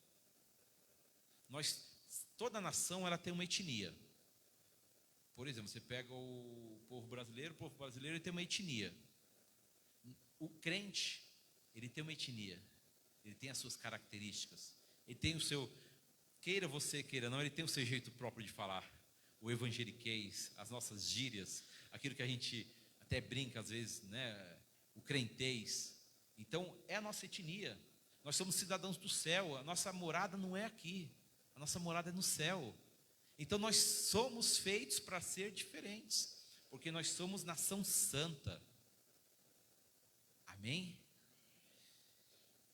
Toda nação ela tem uma etnia. Por exemplo, você pega o povo brasileiro ele tem uma etnia. O crente, ele tem uma etnia. Ele tem as suas características. Ele tem o seu, queira você, queira não, ele tem o seu jeito próprio de falar. O evangeliquez, as nossas gírias, aquilo que a gente até brinca às vezes, né? O crentez. Então, é a nossa etnia. Nós somos cidadãos do céu. A nossa morada não é aqui. A nossa morada é no céu. Então, nós somos feitos para ser diferentes. Porque nós somos nação santa. Amém?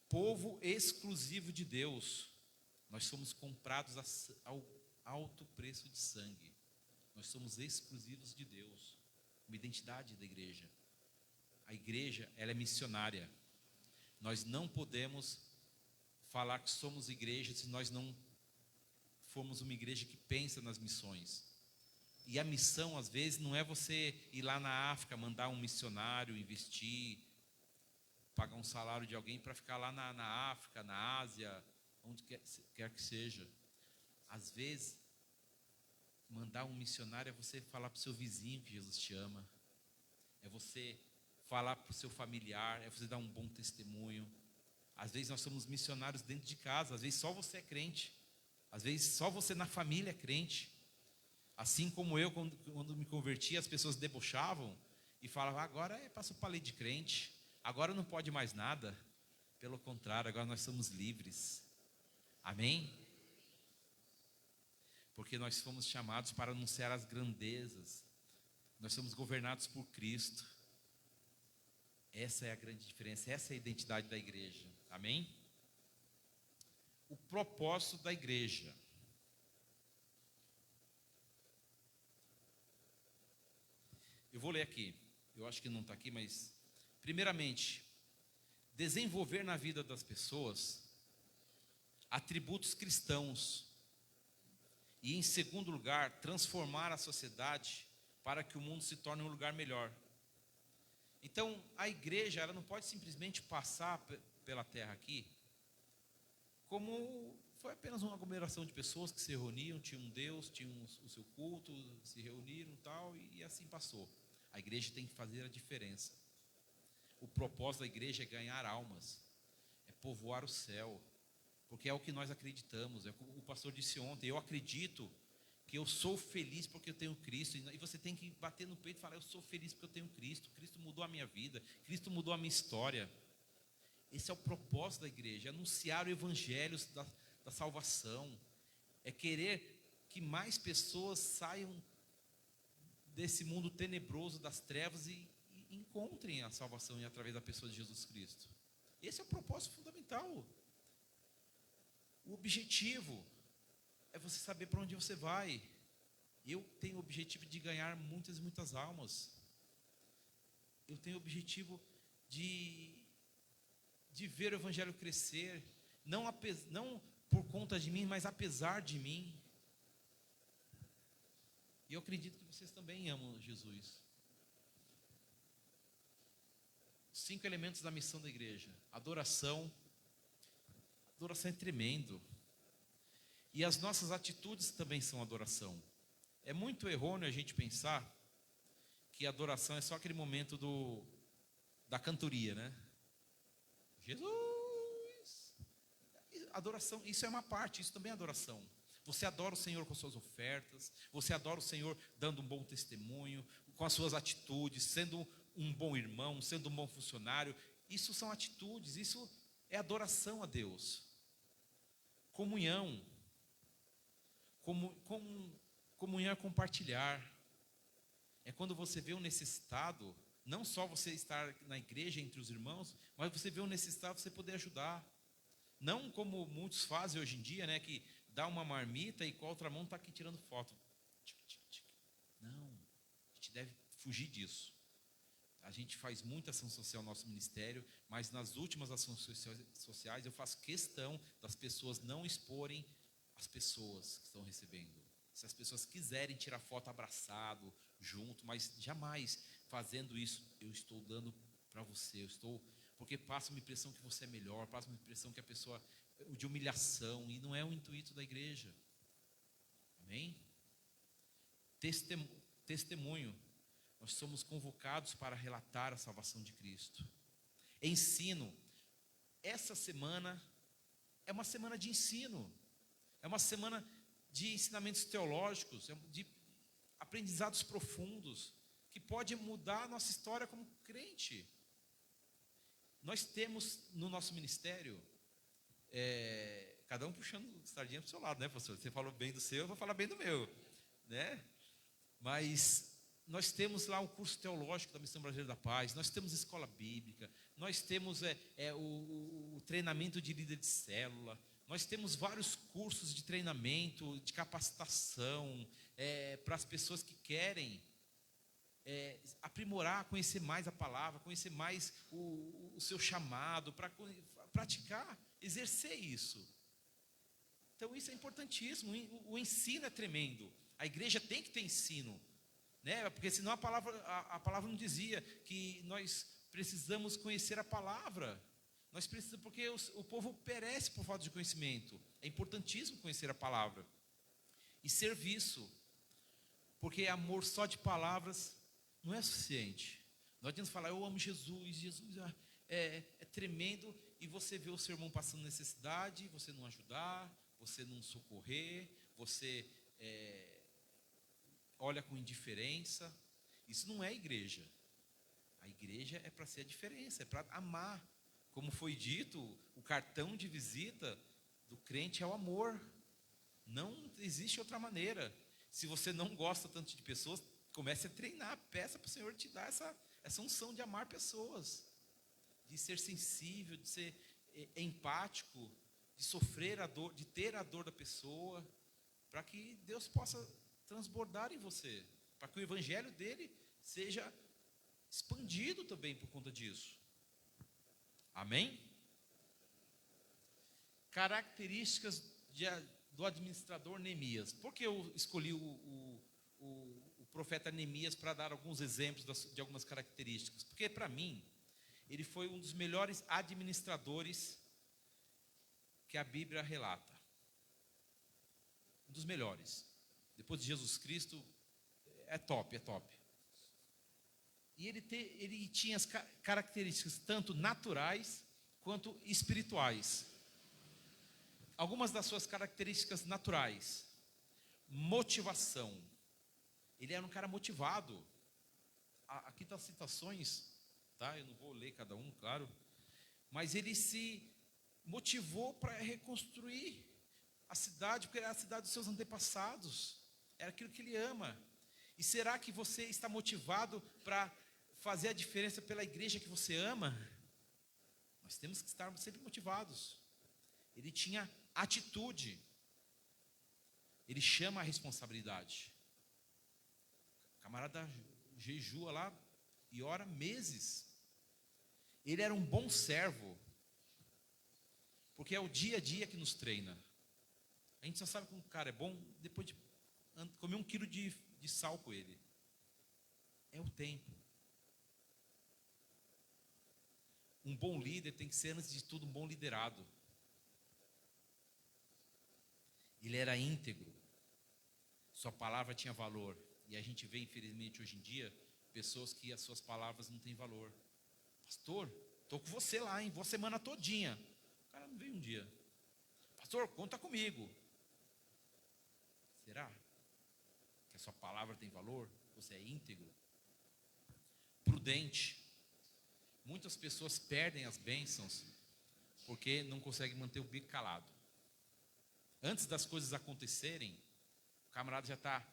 Povo exclusivo de Deus. Nós somos comprados ao alto preço de sangue. Nós somos exclusivos de Deus. Uma identidade da igreja. A igreja, ela é missionária. Nós não podemos falar que somos igreja se nós não formos uma igreja que pensa nas missões. E a missão, às vezes, não é você ir lá na África, mandar um missionário, investir, pagar um salário de alguém para ficar lá na África, na Ásia, onde quer que seja. Às vezes, mandar um missionário é você falar para o seu vizinho que Jesus te ama. É você falar para o seu familiar, é você dar um bom testemunho. Às vezes nós somos missionários dentro de casa, às vezes só você é crente. Às vezes só você na família é crente. Assim como eu, quando me converti, as pessoas debochavam e falavam, agora passou para a lei de crente, agora não pode mais nada. Pelo contrário, agora nós somos livres. Amém? Porque nós fomos chamados para anunciar as grandezas. Nós somos governados por Cristo. Essa é a grande diferença, essa é a identidade da igreja. Amém? O propósito da igreja. Eu vou ler aqui, eu acho que não está aqui, mas primeiramente, desenvolver na vida das pessoas atributos cristãos e, em segundo lugar, transformar a sociedade para que o mundo se torne um lugar melhor. Então, a igreja, ela não pode simplesmente passar pela terra aqui como foi apenas uma aglomeração de pessoas que se reuniam, tinham um Deus, tinham o seu culto, se reuniram tal, e assim passou. A igreja tem que fazer a diferença. O propósito da igreja é ganhar almas, é povoar o céu, porque é o que nós acreditamos. É o que o pastor disse ontem, eu acredito que eu sou feliz porque eu tenho Cristo, e você tem que bater no peito e falar, eu sou feliz porque eu tenho Cristo, Cristo mudou a minha vida, Cristo mudou a minha história. Esse é o propósito da igreja, é anunciar o evangelho da salvação, é querer que mais pessoas saiam desse mundo tenebroso das trevas e encontrem a salvação através da pessoa de Jesus Cristo. Esse é o propósito fundamental. O objetivo é você saber para onde você vai. Eu tenho o objetivo de ganhar muitas e muitas almas. Eu tenho o objetivo de ver o evangelho crescer, não por conta de mim, mas apesar de mim. E eu acredito que vocês também amam Jesus. 5 elementos da missão da igreja. Adoração. Adoração é tremendo. E as nossas atitudes também são adoração. É muito errôneo a gente pensar que adoração é só aquele momento da cantoria, né? Jesus! Adoração, isso é uma parte, isso também é adoração. Você adora o Senhor com suas ofertas, você adora o Senhor dando um bom testemunho, com as suas atitudes, sendo um bom irmão, sendo um bom funcionário. Isso são atitudes, isso é adoração a Deus. Comunhão. Comunhão é compartilhar. É quando você vê um necessitado, não só você estar na igreja entre os irmãos, mas você vê um necessitado, você poder ajudar. Não como muitos fazem hoje em dia, né, que dá uma marmita e com a outra mão está aqui tirando foto. Não, a gente deve fugir disso. A gente faz muita ação social no nosso ministério, mas nas últimas ações sociais eu faço questão das pessoas não exporem as pessoas que estão recebendo. Se as pessoas quiserem tirar foto abraçado, junto, mas jamais fazendo isso, eu estou dando para você, porque passa uma impressão que você é melhor, passa uma impressão que a pessoa, de humilhação, e não é o intuito da igreja. Amém? Testemunho. Nós somos convocados para relatar a salvação de Cristo. Ensino. Essa semana é uma semana de ensino. É uma semana de ensinamentos teológicos, de aprendizados profundos, que pode mudar a nossa história como crente. Nós temos no nosso ministério, cada um puxando sardinha para o seu lado, né, pastor? Você falou bem do seu, eu vou falar bem do meu, né? Mas nós temos lá o curso teológico da Missão Brasileira da Paz, nós temos escola bíblica, nós temos o treinamento de líder de célula, nós temos vários cursos de treinamento, de capacitação, para as pessoas que querem aprimorar, conhecer mais a palavra, conhecer mais o seu chamado, para praticar, exercer isso. Então isso é importantíssimo, o ensino é tremendo. A igreja tem que ter ensino, né? Porque senão a palavra não dizia que nós precisamos conhecer a palavra. Nós precisamos, porque o povo perece por falta de conhecimento. É importantíssimo conhecer a palavra. E serviço, porque amor só de palavras não é suficiente. Não adianta falar, eu amo Jesus, Jesus é tremendo, e você vê o seu irmão passando necessidade, você não ajudar, você não socorrer, você olha com indiferença. Isso não é igreja. A igreja é para ser a diferença, é para amar. Como foi dito, o cartão de visita do crente é o amor. Não existe outra maneira. Se você não gosta tanto de pessoas, comece a treinar, peça para o Senhor te dar essa unção de amar pessoas, de ser sensível, de ser empático, de sofrer a dor, de ter a dor da pessoa, para que Deus possa transbordar em você, para que o evangelho dele seja expandido também por conta disso. Amém? Características do administrador Neemias. Por que eu escolhi o profeta Neemias para dar alguns exemplos de algumas características? Porque para mim, ele foi um dos melhores administradores que a Bíblia relata. Um dos melhores. Depois de Jesus Cristo, é top. E ele tinha as características tanto naturais quanto espirituais. Algumas das suas características naturais. Motivação. Ele era um cara motivado. Aqui estão as citações, tá? Eu não vou ler cada um, claro. mas ele se motivou para reconstruir a cidade, porque era a cidade dos seus antepassados, era aquilo que ele ama. E será que você está motivado para fazer a diferença pela igreja que você ama? Nós temos que estar sempre motivados. Ele tinha atitude, ele chama a responsabilidade. O camarada jejua lá e ora meses. Ele era um bom servo, porque é o dia a dia que nos treina. A gente só sabe que um cara é bom depois de comer 1 quilo de sal com ele. É o tempo. Um bom líder tem que ser, antes de tudo, um bom liderado. Ele era íntegro. Sua palavra tinha valor. E a gente vê, infelizmente, hoje em dia, pessoas que as suas palavras não têm valor. Pastor, estou com você lá, hein? Vou a semana todinha. O cara não veio um dia. Pastor, conta comigo. Será que a sua palavra tem valor? Você é íntegro? Prudente. Muitas pessoas perdem as bênçãos porque não conseguem manter o bico calado. Antes das coisas acontecerem, o camarada já está,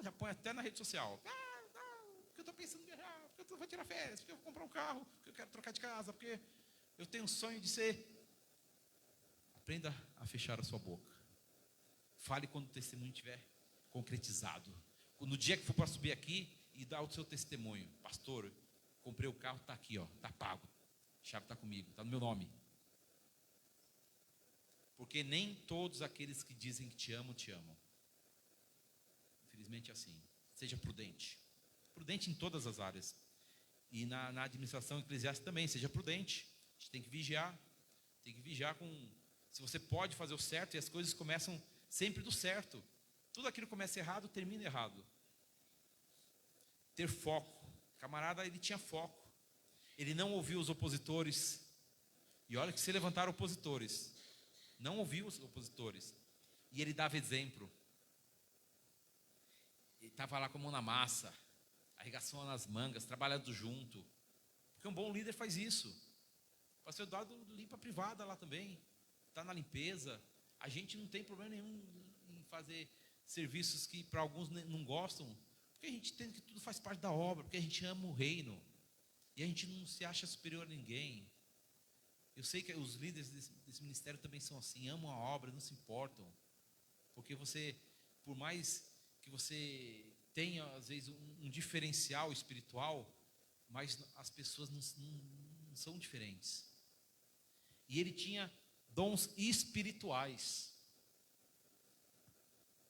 já põe até na rede social. Porque eu estou pensando em viajar, porque eu vou tirar férias, porque eu vou comprar um carro, porque eu quero trocar de casa, porque eu tenho um sonho de ser. Aprenda a fechar a sua boca. Fale quando o testemunho estiver concretizado. No dia que for para subir aqui e dar o seu testemunho. Pastor, comprei o carro, está aqui, está pago. A chave está comigo, está no meu nome. Porque nem todos aqueles que dizem que te amam. Infelizmente é assim. Seja prudente. Prudente em todas as áreas. E na administração eclesiástica também, seja prudente. A gente tem que vigiar. Tem que vigiar com... Se você pode fazer o certo, e as coisas começam sempre do certo. Tudo aquilo que começa errado, termina errado. Ter foco. O camarada, ele tinha foco. Ele não ouviu os opositores. E olha que se levantaram opositores. Não ouviu os opositores. E ele dava exemplo. Ele estava lá com a mão na massa, arregaçou nas mangas, trabalhando junto. Porque um bom líder faz isso. O pastor Eduardo limpa a privada lá também. Está na limpeza. A gente não tem problema nenhum em fazer serviços que para alguns não gostam. Porque a gente entende que tudo faz parte da obra. Porque a gente ama o reino. E a gente não se acha superior a ninguém. Eu sei que os líderes desse ministério também são assim, amam a obra, não se importam. Porque você, por mais que você tenha, às vezes, um diferencial espiritual, mas as pessoas não são diferentes. E ele tinha dons espirituais.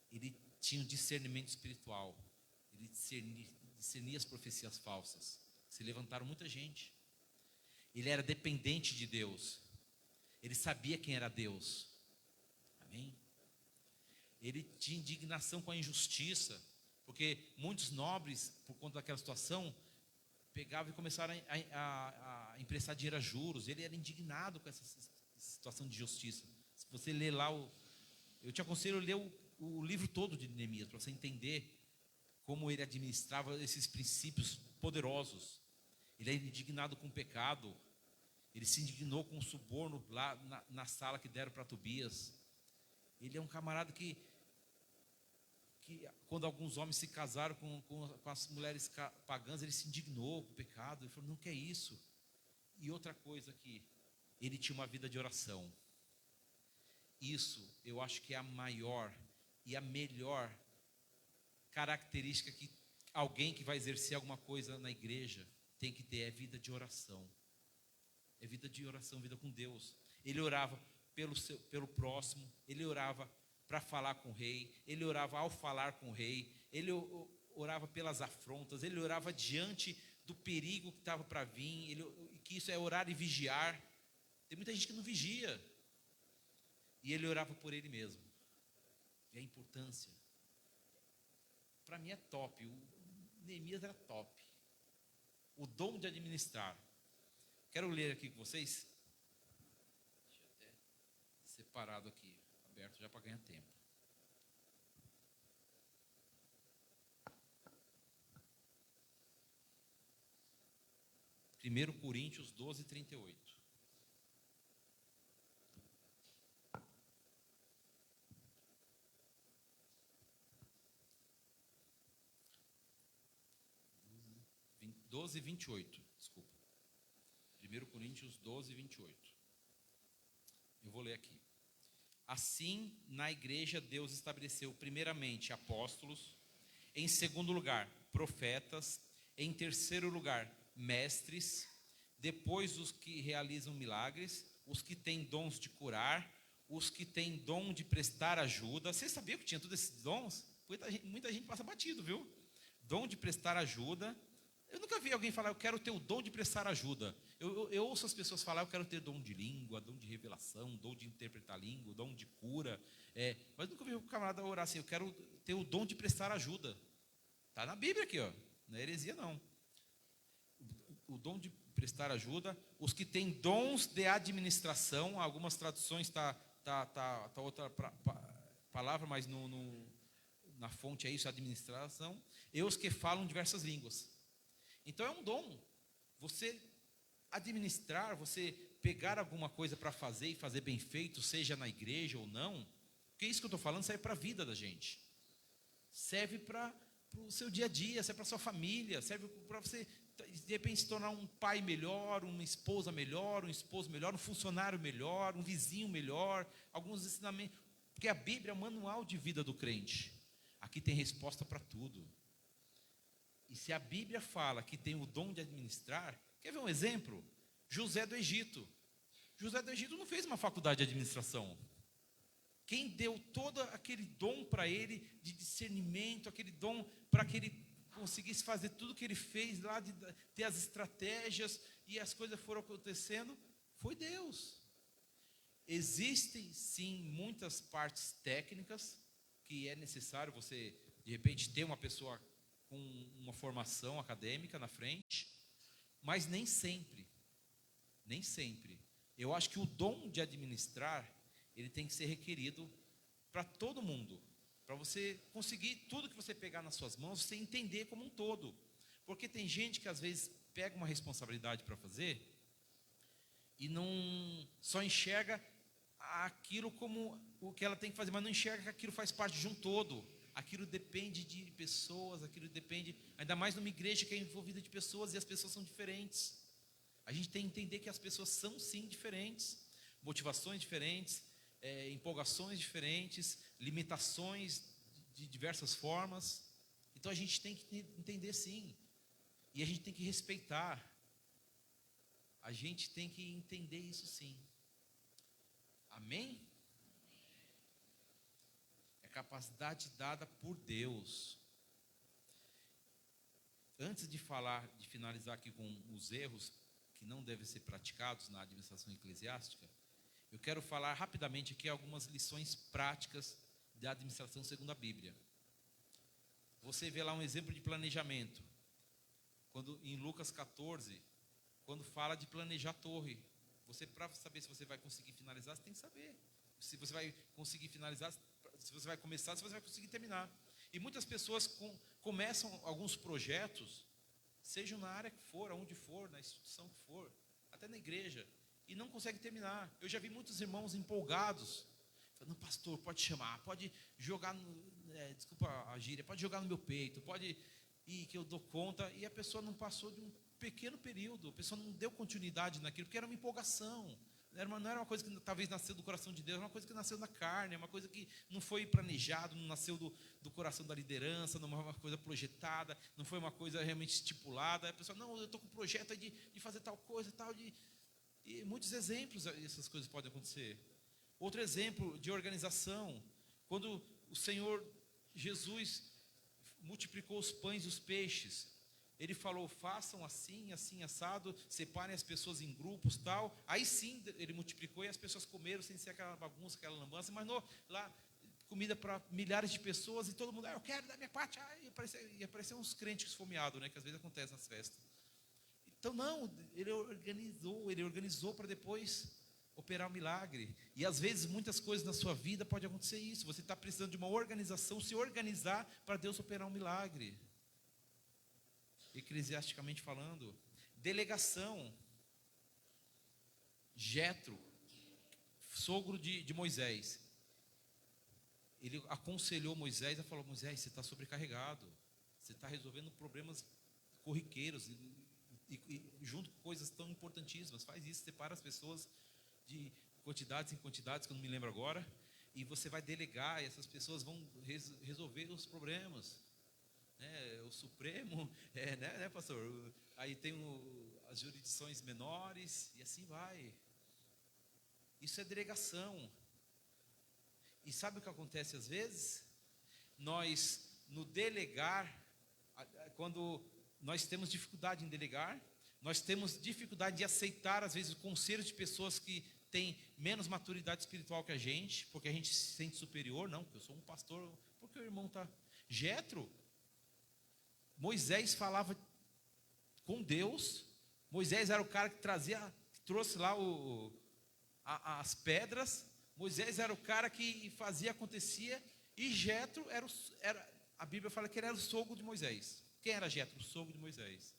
Ele tinha um discernimento espiritual. Ele discernia as profecias falsas. Se levantaram muita gente. Ele era dependente de Deus. Ele sabia quem era Deus. Amém? Ele tinha indignação com a injustiça. Porque muitos nobres, por conta daquela situação, pegavam e começaram a emprestar dinheiro a juros. Ele era indignado com essa situação de justiça. Se você ler lá, eu te aconselho a ler o livro todo de Neemias, para você entender como ele administrava esses princípios poderosos. Ele é indignado com o pecado. Ele se indignou com o suborno lá na sala que deram para Tobias. Ele é um camarada que quando alguns homens se casaram com as mulheres pagãs, ele se indignou com o pecado. Ele falou, não quer isso. E outra coisa aqui, ele tinha uma vida de oração. Isso eu acho que é a maior e a melhor característica que alguém que vai exercer alguma coisa na igreja tem que ter, é vida de oração. É vida de oração, vida com Deus. Ele orava pelo próximo, ele orava para falar com o rei, ele orava ao falar com o rei, ele orava pelas afrontas, ele orava diante do perigo que estava para vir, que isso é orar e vigiar. Tem muita gente que não vigia. E ele orava por ele mesmo. E a importância. Para mim é top. O Neemias era top. O dom de administrar. Quero ler aqui com vocês. Deixa eu até separado aqui, aberto já para ganhar tempo. Primeiro Coríntios 12:38. 12, 28. Desculpa. 1 Coríntios 12, 28. Eu vou ler aqui. Assim, na igreja, Deus estabeleceu primeiramente apóstolos, em segundo lugar, profetas, em terceiro lugar, mestres, depois os que realizam milagres, os que têm dons de curar, os que têm dom de prestar ajuda. Você sabia que tinha todos esses dons? Muita gente passa batido, viu? Dom de prestar ajuda. Eu nunca vi alguém falar, eu quero ter o dom de prestar ajuda. Eu ouço as pessoas falar, eu quero ter dom de língua, dom de revelação, dom de interpretar língua, dom de cura. Mas nunca vi um camarada orar assim, eu quero ter o dom de prestar ajuda. Está na Bíblia aqui, ó. Não é heresia, não. O dom de prestar ajuda. Os que têm dons de administração, algumas traduções tá outra palavra, mas na fonte é isso, administração. E os que falam diversas línguas. Então é um dom. Você administrar, você pegar alguma coisa para fazer e fazer bem feito, seja na igreja ou não, porque isso que eu estou falando serve para a vida da gente. Serve para o seu dia a dia, serve para a sua família, serve para você, de repente, se tornar um pai melhor, uma esposa melhor, um esposo melhor, um funcionário melhor, um vizinho melhor, alguns ensinamentos. Porque a Bíblia é o manual de vida do crente. Aqui tem resposta para tudo. E se a Bíblia fala que tem o dom de administrar, quer ver um exemplo? José do Egito. José do Egito não fez uma faculdade de administração. Quem deu todo aquele dom para ele, de discernimento, aquele dom para que ele conseguisse fazer tudo que ele fez lá, de ter as estratégias e as coisas foram acontecendo, foi Deus. Existem, sim, muitas partes técnicas que é necessário você, de repente, ter uma pessoa com uma formação acadêmica na frente, mas nem sempre. Nem sempre. Eu acho que o dom de administrar, ele tem que ser requerido para todo mundo. Para você conseguir tudo que você pegar nas suas mãos, você entender como um todo. Porque tem gente que às vezes pega uma responsabilidade para fazer e não só enxerga aquilo como o que ela tem que fazer, mas não enxerga que aquilo faz parte de um todo. Aquilo depende de pessoas, aquilo depende, ainda mais numa igreja que é envolvida de pessoas e as pessoas são diferentes. A gente tem que entender que as pessoas são sim diferentes, motivações diferentes, empolgações diferentes, limitações de diversas formas. Então a gente tem que entender sim, e a gente tem que respeitar, a gente tem que entender isso sim. Amém? É capacidade dada por Deus. Antes de finalizar aqui com os erros que não devem ser praticados na administração eclesiástica, eu quero falar rapidamente aqui algumas lições práticas da administração segundo a Bíblia. Você vê lá um exemplo de planejamento. Quando em Lucas 14, quando fala de planejar a torre, você, para saber se você vai conseguir finalizar, você tem que saber se você vai conseguir finalizar, se você vai começar, se você vai conseguir terminar. E muitas pessoas começam alguns projetos, seja na área que for, aonde for, na instituição que for, até na igreja, e não conseguem terminar. Eu já vi muitos irmãos empolgados, falando, pastor, pode chamar, pode jogar, desculpa a gíria, pode jogar no meu peito, pode ir que eu dou conta, e a pessoa não passou de um pequeno período, a pessoa não deu continuidade naquilo, porque era uma empolgação. Não era uma coisa que talvez nasceu do coração de Deus, era uma coisa que nasceu na carne, é uma coisa que não foi planejado, não nasceu do coração da liderança, não foi uma coisa projetada, não foi uma coisa realmente estipulada. A pessoa, não, eu estou com um projeto de fazer tal coisa, e muitos exemplos essas coisas podem acontecer. Outro exemplo de organização, quando o Senhor Jesus multiplicou os pães e os peixes, ele falou, façam assim, assim, assado, separem as pessoas em grupos, tal. Aí sim, ele multiplicou e as pessoas comeram sem ser aquela bagunça, aquela lambança. Mas lá, comida para milhares de pessoas e todo mundo, eu quero dar minha parte. E apareceram uns crentes esfomeados, né, que às vezes acontece nas festas. Então não, ele organizou para depois operar um milagre. E às vezes muitas coisas na sua vida pode acontecer isso. Você está precisando de uma organização, se organizar para Deus operar um milagre. Eclesiasticamente falando, delegação. Jetro, sogro de Moisés, ele aconselhou Moisés e falou, Moisés, você está sobrecarregado, você está resolvendo problemas corriqueiros, e junto com coisas tão importantíssimas. Faz isso, separa as pessoas de quantidades em quantidades, que eu não me lembro agora, e você vai delegar, e essas pessoas vão resolver os problemas. O Supremo, né, pastor? Aí tem as jurisdições menores, e assim vai. Isso é delegação. E sabe o que acontece às vezes? Nós, no delegar, quando nós temos dificuldade em delegar, nós temos dificuldade de aceitar, às vezes, o conselho de pessoas que têm menos maturidade espiritual que a gente, porque a gente se sente superior. Não, porque eu sou um pastor, porque o irmão está... Jetro, Moisés falava com Deus. Moisés era o cara que trouxe lá as pedras. Moisés era o cara que fazia, acontecia. E Jetro a Bíblia fala que ele era o sogro de Moisés. Quem era Jetro? O sogro de Moisés.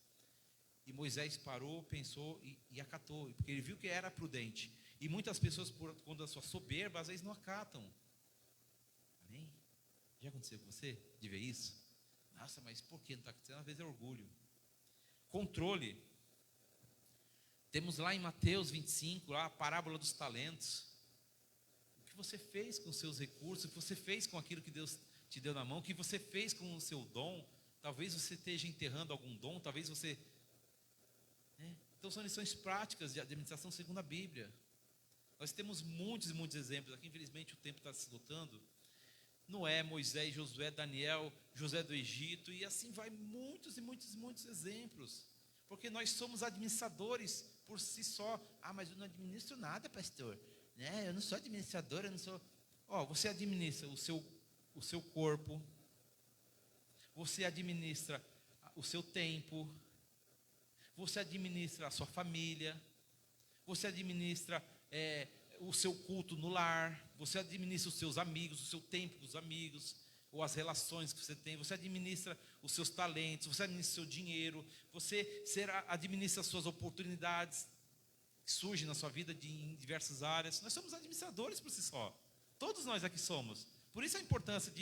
E Moisés parou, pensou e acatou, porque ele viu que era prudente. E muitas pessoas, por conta da sua soberba, às vezes não acatam. Amém? Já aconteceu com você de ver isso? Nossa, mas por que não está acontecendo? Às vezes é orgulho. Controle. Temos lá em Mateus 25, lá a parábola dos talentos. O que você fez com os seus recursos, o que você fez com aquilo que Deus te deu na mão, o que você fez com o seu dom. Talvez você esteja enterrando algum dom, talvez você... Então são lições práticas de administração segundo a Bíblia. Nós temos muitos e muitos exemplos aqui, infelizmente o tempo está se esgotando. Noé, Moisés, Josué, Daniel, José do Egito, e assim vai muitos e muitos e muitos exemplos. Porque nós somos administradores por si só. Mas eu não administro nada, pastor. Eu não sou administrador, eu não sou... Você administra o seu corpo, você administra o seu tempo, você administra a sua família, você administra o seu culto no lar, você administra os seus amigos, o seu tempo com os amigos, ou as relações que você tem, você administra os seus talentos, você administra o seu dinheiro, você administra as suas oportunidades que surgem na sua vida em diversas áreas. Nós somos administradores por si só, todos nós aqui somos. Por isso a importância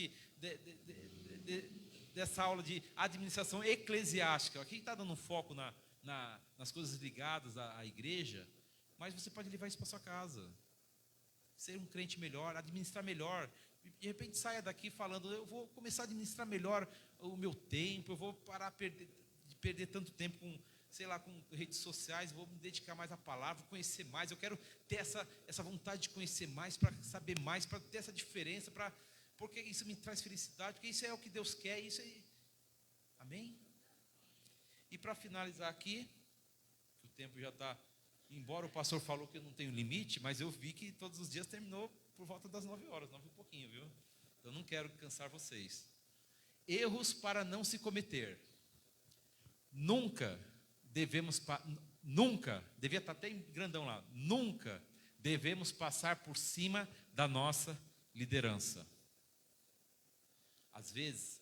dessa aula de administração eclesiástica. Aqui está dando um foco nas coisas ligadas à igreja, mas você pode levar isso para sua casa. Ser um crente melhor, administrar melhor. De repente saia daqui falando, eu vou começar a administrar melhor o meu tempo, eu vou parar de perder tanto tempo com redes sociais, vou me dedicar mais à palavra, vou conhecer mais. Eu quero ter essa vontade de conhecer mais, para saber mais, para ter essa diferença, porque isso me traz felicidade, porque isso é o que Deus quer, isso aí. Amém? E para finalizar aqui, que o tempo já está, embora o pastor falou que eu não tenho limite, mas eu vi que todos os dias terminou por volta das 9 horas, 9 e um pouquinho, viu? Eu não quero cansar vocês. Erros para não se cometer. Nunca, devia estar até em grandão lá, nunca devemos passar por cima da nossa liderança. Às vezes,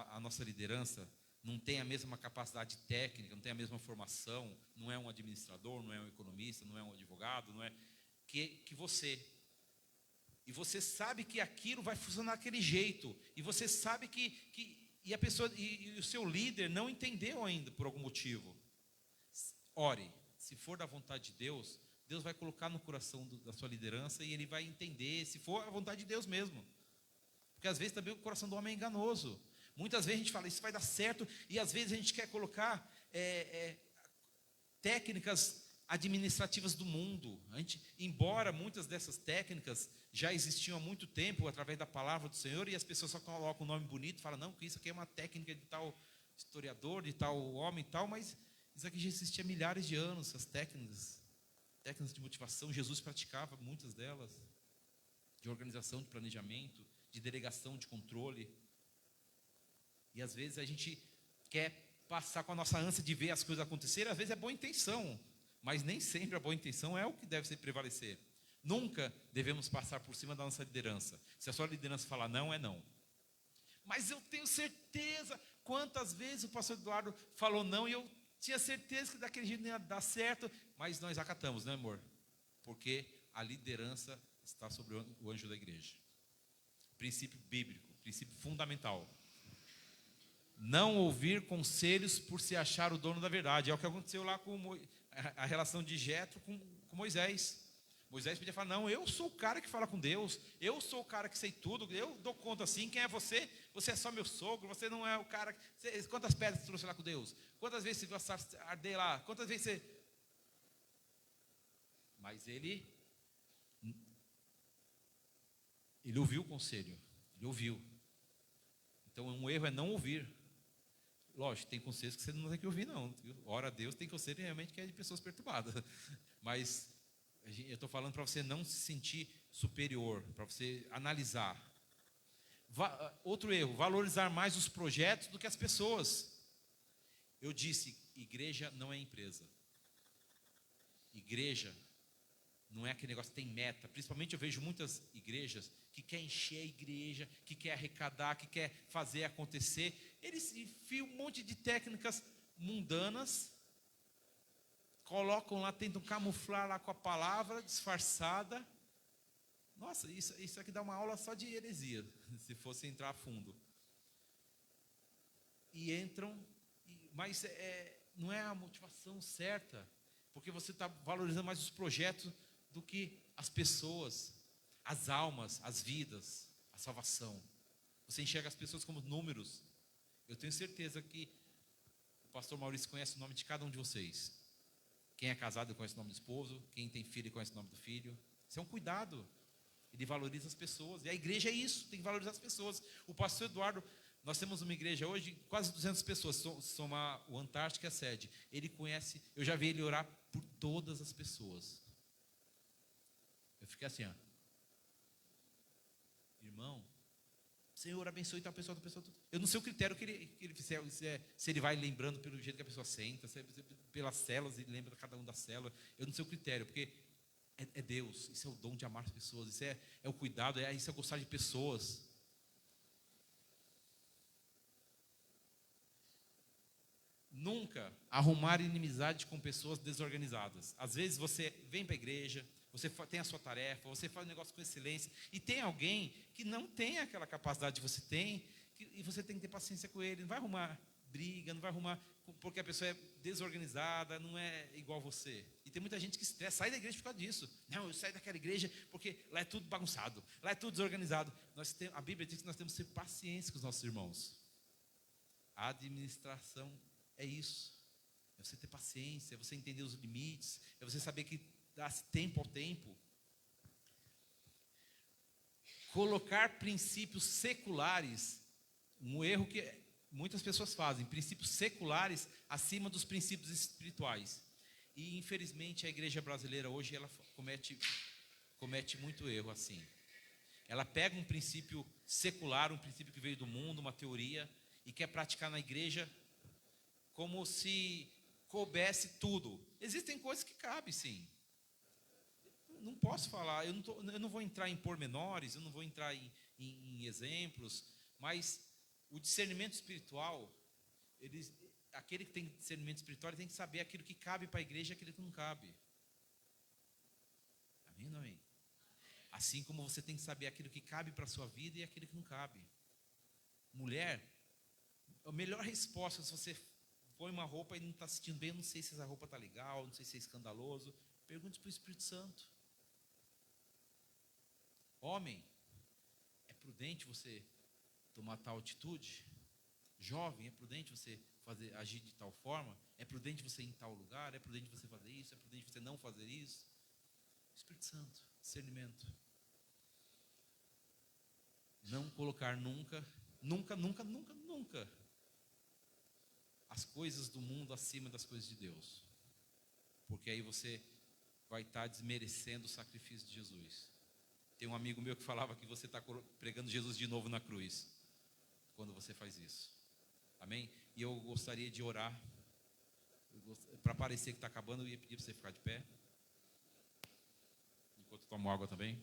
a nossa liderança não tem a mesma capacidade técnica, não tem a mesma formação, não é um administrador, não é um economista, não é um advogado, não é que você. E você sabe que aquilo vai funcionar daquele jeito, e você sabe que a pessoa e o seu líder não entendeu ainda por algum motivo. Ore, se for da vontade de Deus, Deus vai colocar no coração da sua liderança e ele vai entender, se for a vontade de Deus mesmo. Porque às vezes também o coração do homem é enganoso. Muitas vezes a gente fala, isso vai dar certo, e às vezes a gente quer colocar técnicas administrativas do mundo. Embora muitas dessas técnicas já existiam há muito tempo, através da palavra do Senhor, e as pessoas só colocam um nome bonito, falam, não, que isso aqui é uma técnica de tal historiador, de tal homem e tal, mas isso aqui já existia há milhares de anos, essas técnicas de motivação. Jesus praticava muitas delas, de organização, de planejamento, de delegação, de controle. E às vezes a gente quer passar com a nossa ânsia de ver as coisas acontecerem, às vezes é boa intenção, mas nem sempre a boa intenção é o que deve prevalecer. Nunca devemos passar por cima da nossa liderança. Se a sua liderança falar não, é não. Mas eu tenho certeza, quantas vezes o pastor Eduardo falou não, e eu tinha certeza que daquele jeito não ia dar certo, mas nós acatamos, né, amor? Porque a liderança está sobre o anjo da igreja. Princípio bíblico, princípio fundamental. Não ouvir conselhos por se achar o dono da verdade. É o que aconteceu lá com a relação de Jetro com Moisés. Moisés podia falar, não, eu sou o cara que fala com Deus, eu sou o cara que sei tudo, eu dou conta assim, quem é você? Você é só meu sogro, você não é o cara... Quantas pedras você trouxe lá com Deus? Quantas vezes você arder lá? Quantas vezes você... Mas ele ouviu o conselho, ele ouviu. Então um erro é não ouvir. Lógico, tem conselhos que você não tem que ouvir não. Ora a Deus, tem conselho realmente que é de pessoas perturbadas. Mas eu estou falando para você não se sentir superior, para você analisar. Outro erro, valorizar mais os projetos do que as pessoas. Eu disse, igreja não é empresa. Igreja não é aquele negócio que tem meta. Principalmente eu vejo muitas igrejas que quer encher a igreja, que quer arrecadar, que quer fazer acontecer. Eles enfiam um monte de técnicas mundanas, colocam lá, tentam camuflar lá com a palavra disfarçada. Nossa, isso aqui dá uma aula só de heresia, se fosse entrar a fundo. E entram, mas não é a motivação certa, porque você está valorizando mais os projetos do que as pessoas, as almas, as vidas, a salvação. Você enxerga as pessoas como números. Eu tenho certeza que o pastor Maurício conhece o nome de cada um de vocês. Quem é casado conhece o nome do esposo, quem tem filho conhece o nome do filho. Isso é um cuidado. Ele valoriza as pessoas. E a igreja é isso, tem que valorizar as pessoas. O pastor Eduardo, nós temos uma igreja hoje, quase 200 pessoas, somar o Antártica e a sede. Ele conhece, eu já vi ele orar por todas as pessoas. Eu fiquei assim, ó. Irmão, Senhor, abençoe tal pessoa, tal pessoa. Eu não sei o critério que ele fizer, se ele vai lembrando pelo jeito que a pessoa senta, pelas células, ele lembra cada um da célula. Eu não sei o critério, porque é Deus. Isso é o dom de amar as pessoas. Isso é o cuidado, isso é gostar de pessoas. Nunca arrumar inimizade com pessoas desorganizadas. Às vezes você vem para a igreja, você tem a sua tarefa, você faz um negócio com excelência, e tem alguém que não tem aquela capacidade que você tem, e você tem que ter paciência com ele. Não vai arrumar briga, não vai arrumar, porque a pessoa é desorganizada, não é igual você. E tem muita gente que estressa, sai da igreja por causa disso. Não, eu saio daquela igreja porque lá é tudo bagunçado, lá é tudo desorganizado. A Bíblia diz que nós temos que ter paciência com os nossos irmãos. A administração é isso. É você ter paciência, é você entender os limites, é você saber que dá-se tempo ao tempo. Colocar princípios seculares, um erro que muitas pessoas fazem, princípios seculares acima dos princípios espirituais. E infelizmente a igreja brasileira hoje ela comete muito erro assim. Ela pega um princípio secular, um princípio que veio do mundo, uma teoria, e quer praticar na igreja como se coubesse tudo. Existem coisas que cabem, sim. Não posso falar, eu não vou entrar em pormenores, eu não vou entrar em exemplos, mas o discernimento espiritual, aquele que tem discernimento espiritual, ele tem que saber aquilo que cabe para a igreja e aquilo que não cabe. Amém ou não amém? Assim como você tem que saber aquilo que cabe para a sua vida e aquilo que não cabe. Mulher, a melhor resposta se você põe uma roupa e não está se sentindo bem, eu não sei se essa roupa está legal, não sei se é escandaloso, pergunte para o Espírito Santo. Homem, é prudente você tomar tal atitude? Jovem, é prudente você agir de tal forma? É prudente você ir em tal lugar? É prudente você fazer isso? É prudente você não fazer isso? Espírito Santo, discernimento. Não colocar nunca as coisas do mundo acima das coisas de Deus, porque aí você vai estar desmerecendo o sacrifício de Jesus. Tem um amigo meu que falava que você está pregando Jesus de novo na cruz quando você faz isso. Amém? E eu gostaria de orar para parecer que está acabando. Eu ia pedir para você ficar de pé enquanto eu tomo água também.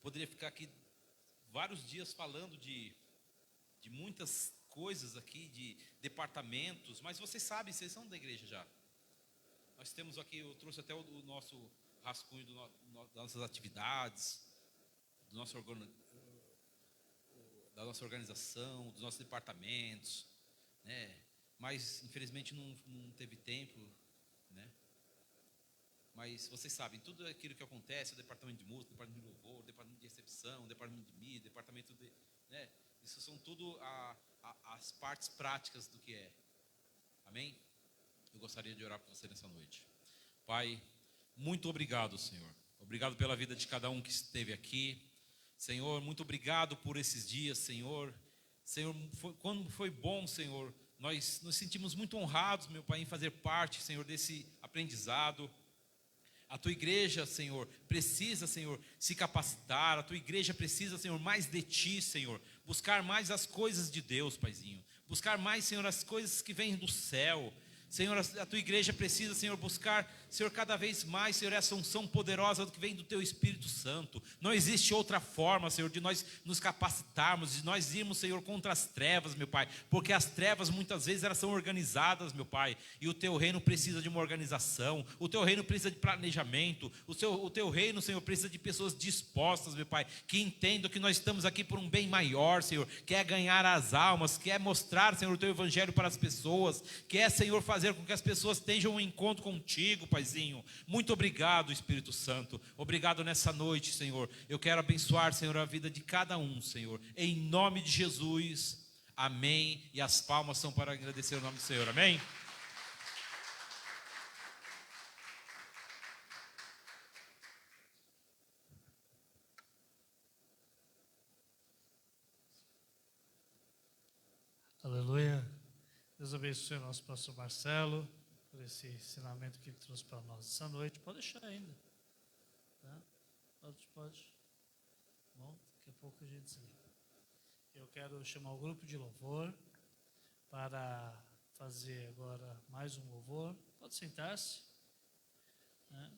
Poderia ficar aqui vários dias falando de muitas coisas aqui, de departamentos, mas vocês sabem, vocês são da igreja já. Nós temos aqui, eu trouxe até o nosso rascunho das nossas atividades, da nossa organização, dos nossos departamentos, né? Mas infelizmente não teve tempo, né? Mas vocês sabem, tudo aquilo que acontece, o departamento de música, o departamento de louvor, o departamento de recepção, o departamento de mídia, departamento de, né? Isso são tudo as partes práticas do que é. Amém? Eu gostaria de orar por você nessa noite. Pai, muito obrigado, Senhor. Obrigado pela vida de cada um que esteve aqui. Senhor, muito obrigado por esses dias, Senhor. Senhor, quando foi bom, Senhor, nós nos sentimos muito honrados, meu Pai, em fazer parte, Senhor, desse aprendizado. A tua igreja, Senhor, precisa, Senhor, se capacitar. A tua igreja precisa, Senhor, mais de ti, Senhor. Buscar mais as coisas de Deus, Paizinho. Buscar mais, Senhor, as coisas que vêm do céu. Senhor, a tua igreja precisa, Senhor, buscar, Senhor, cada vez mais, Senhor, essa unção poderosa que vem do teu Espírito Santo. Não existe outra forma, Senhor, de nós nos capacitarmos, de nós irmos, Senhor, contra as trevas, meu Pai. Porque as trevas, muitas vezes, elas são organizadas, meu Pai. E o teu reino precisa de uma organização. O teu reino precisa de planejamento. O teu reino, Senhor, precisa de pessoas dispostas, meu Pai. Que entendam que nós estamos aqui por um bem maior, Senhor. Que é ganhar as almas, que é mostrar, Senhor, o teu evangelho para as pessoas. Que é, Senhor, fazer com que as pessoas tenham um encontro contigo, Paizinho. Muito obrigado, Espírito Santo. Obrigado nessa noite, Senhor. Eu quero abençoar, Senhor, a vida de cada um, Senhor. Em nome de Jesus. Amém. E as palmas são para agradecer o nome do Senhor. Amém. Aleluia. Deus abençoe o nosso pastor Marcelo por esse ensinamento que ele trouxe para nós essa noite. Pode deixar ainda. Tá? Pode. Bom, daqui a pouco a gente se liga. Eu quero chamar o grupo de louvor para fazer agora mais um louvor. Pode sentar-se. Né?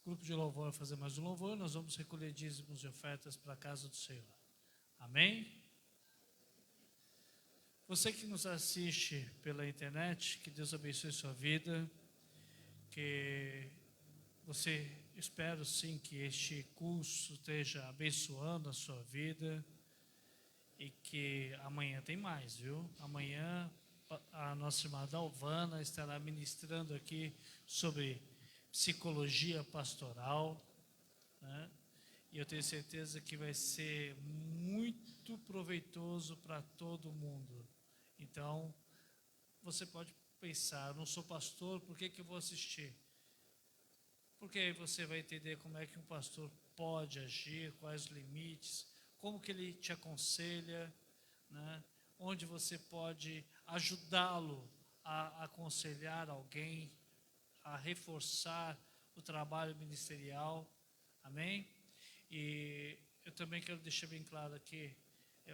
Grupo de louvor vai fazer mais um louvor. Nós vamos recolher dízimos e ofertas para a casa do Senhor. Amém? Você que nos assiste pela internet, que Deus abençoe sua vida, que você, espero sim que este curso esteja abençoando a sua vida e que amanhã tem mais, viu? Amanhã a nossa irmã Dalvana estará ministrando aqui sobre psicologia pastoral, né? E eu tenho certeza que vai ser muito proveitoso para todo mundo. Então, você pode pensar, não sou pastor, por que eu vou assistir? Porque aí você vai entender como é que um pastor pode agir, quais os limites, como que ele te aconselha, né? Onde você pode ajudá-lo a aconselhar alguém, a reforçar o trabalho ministerial. Amém? E eu também quero deixar bem claro aqui,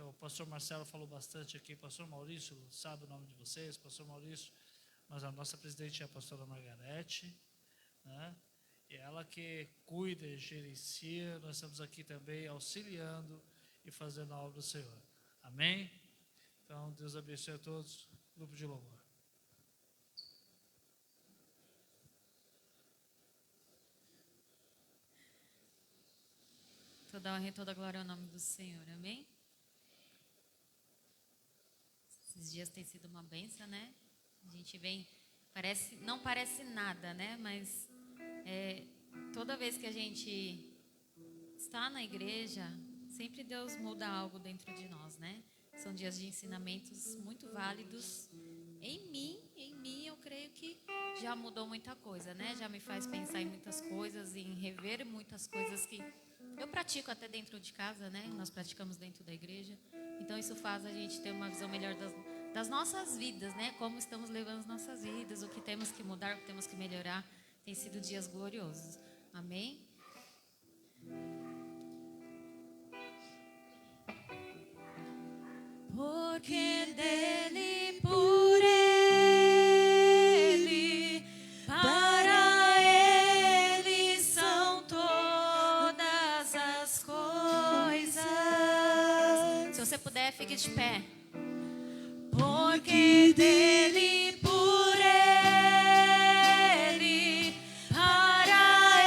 o pastor Marcelo falou bastante aqui, pastor Maurício, sabe o nome de vocês, pastor Maurício, mas a nossa presidente é a pastora Margarete, né? E ela que cuida e gerencia, nós estamos aqui também auxiliando e fazendo a obra do Senhor. Amém? Então, Deus abençoe a todos, grupo de louvor. Toda honra e toda glória ao nome do Senhor, amém? Esses dias tem sido uma bênção, né? A gente vem, não parece nada, né? Mas toda vez que a gente está na igreja, sempre Deus muda algo dentro de nós, né? São dias de ensinamentos muito válidos. Em mim, eu creio que já mudou muita coisa, né? Já me faz pensar em muitas coisas, em rever muitas coisas que eu pratico até dentro de casa, né? Nós praticamos dentro da igreja. Então, isso faz a gente ter uma visão melhor das nossas vidas, né? Como estamos levando as nossas vidas, o que temos que mudar, o que temos que melhorar. Tem sido dias gloriosos. Amém? Porque dele, por ele, para ele são todas as coisas. Se você puder, fique de pé. Porque dele, por ele, para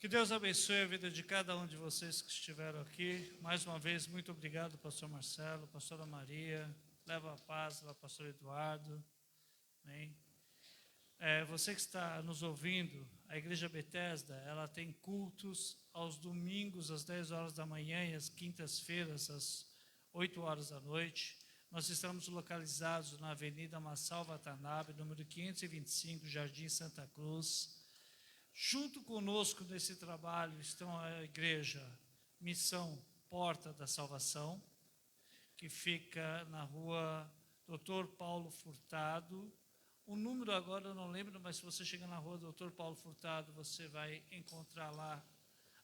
Que Deus abençoe a vida de cada um de vocês que estiveram aqui. Mais uma vez, muito obrigado, pastor Marcelo, pastora Maria. Leva a paz, pastor Eduardo. Amém. Você que está nos ouvindo, a Igreja Bethesda, ela tem cultos aos domingos, às 10 horas da manhã e às quintas-feiras, às 8 horas da noite. Nós estamos localizados na Avenida Massal Watanabe, número 525, Jardim Santa Cruz. Junto conosco nesse trabalho estão a Igreja Missão Porta da Salvação, que fica na rua Dr. Paulo Furtado. O número agora eu não lembro, mas se você chegar na rua Dr. Paulo Furtado, você vai encontrar lá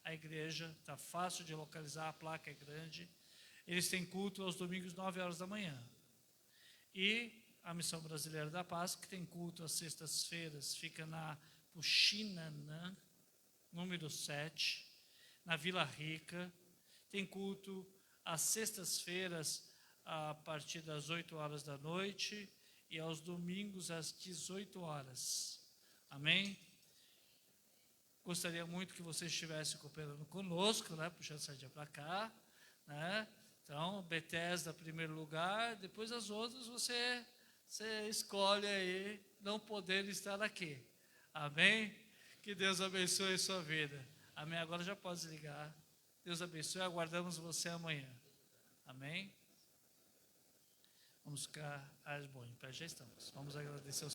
a igreja. Está fácil de localizar, a placa é grande. Eles têm culto aos domingos, 9 horas da manhã. E a Missão Brasileira da Paz, que tem culto às sextas-feiras, fica na Puxinanã, número 7, na Vila Rica. Tem culto às sextas-feiras, a partir das 8 horas da noite, e aos domingos às 18 horas. Amém? Gostaria muito que você estivesse cooperando conosco, né? Puxando a sardinha para cá, né? Então, Bethesda, primeiro lugar, depois as outras você escolhe aí não poder estar aqui. Amém? Que Deus abençoe a sua vida. Amém? Agora já pode ligar. Deus abençoe, aguardamos você amanhã. Amém? Vamos ficar, bom, em pé já estamos. Vamos agradecer ao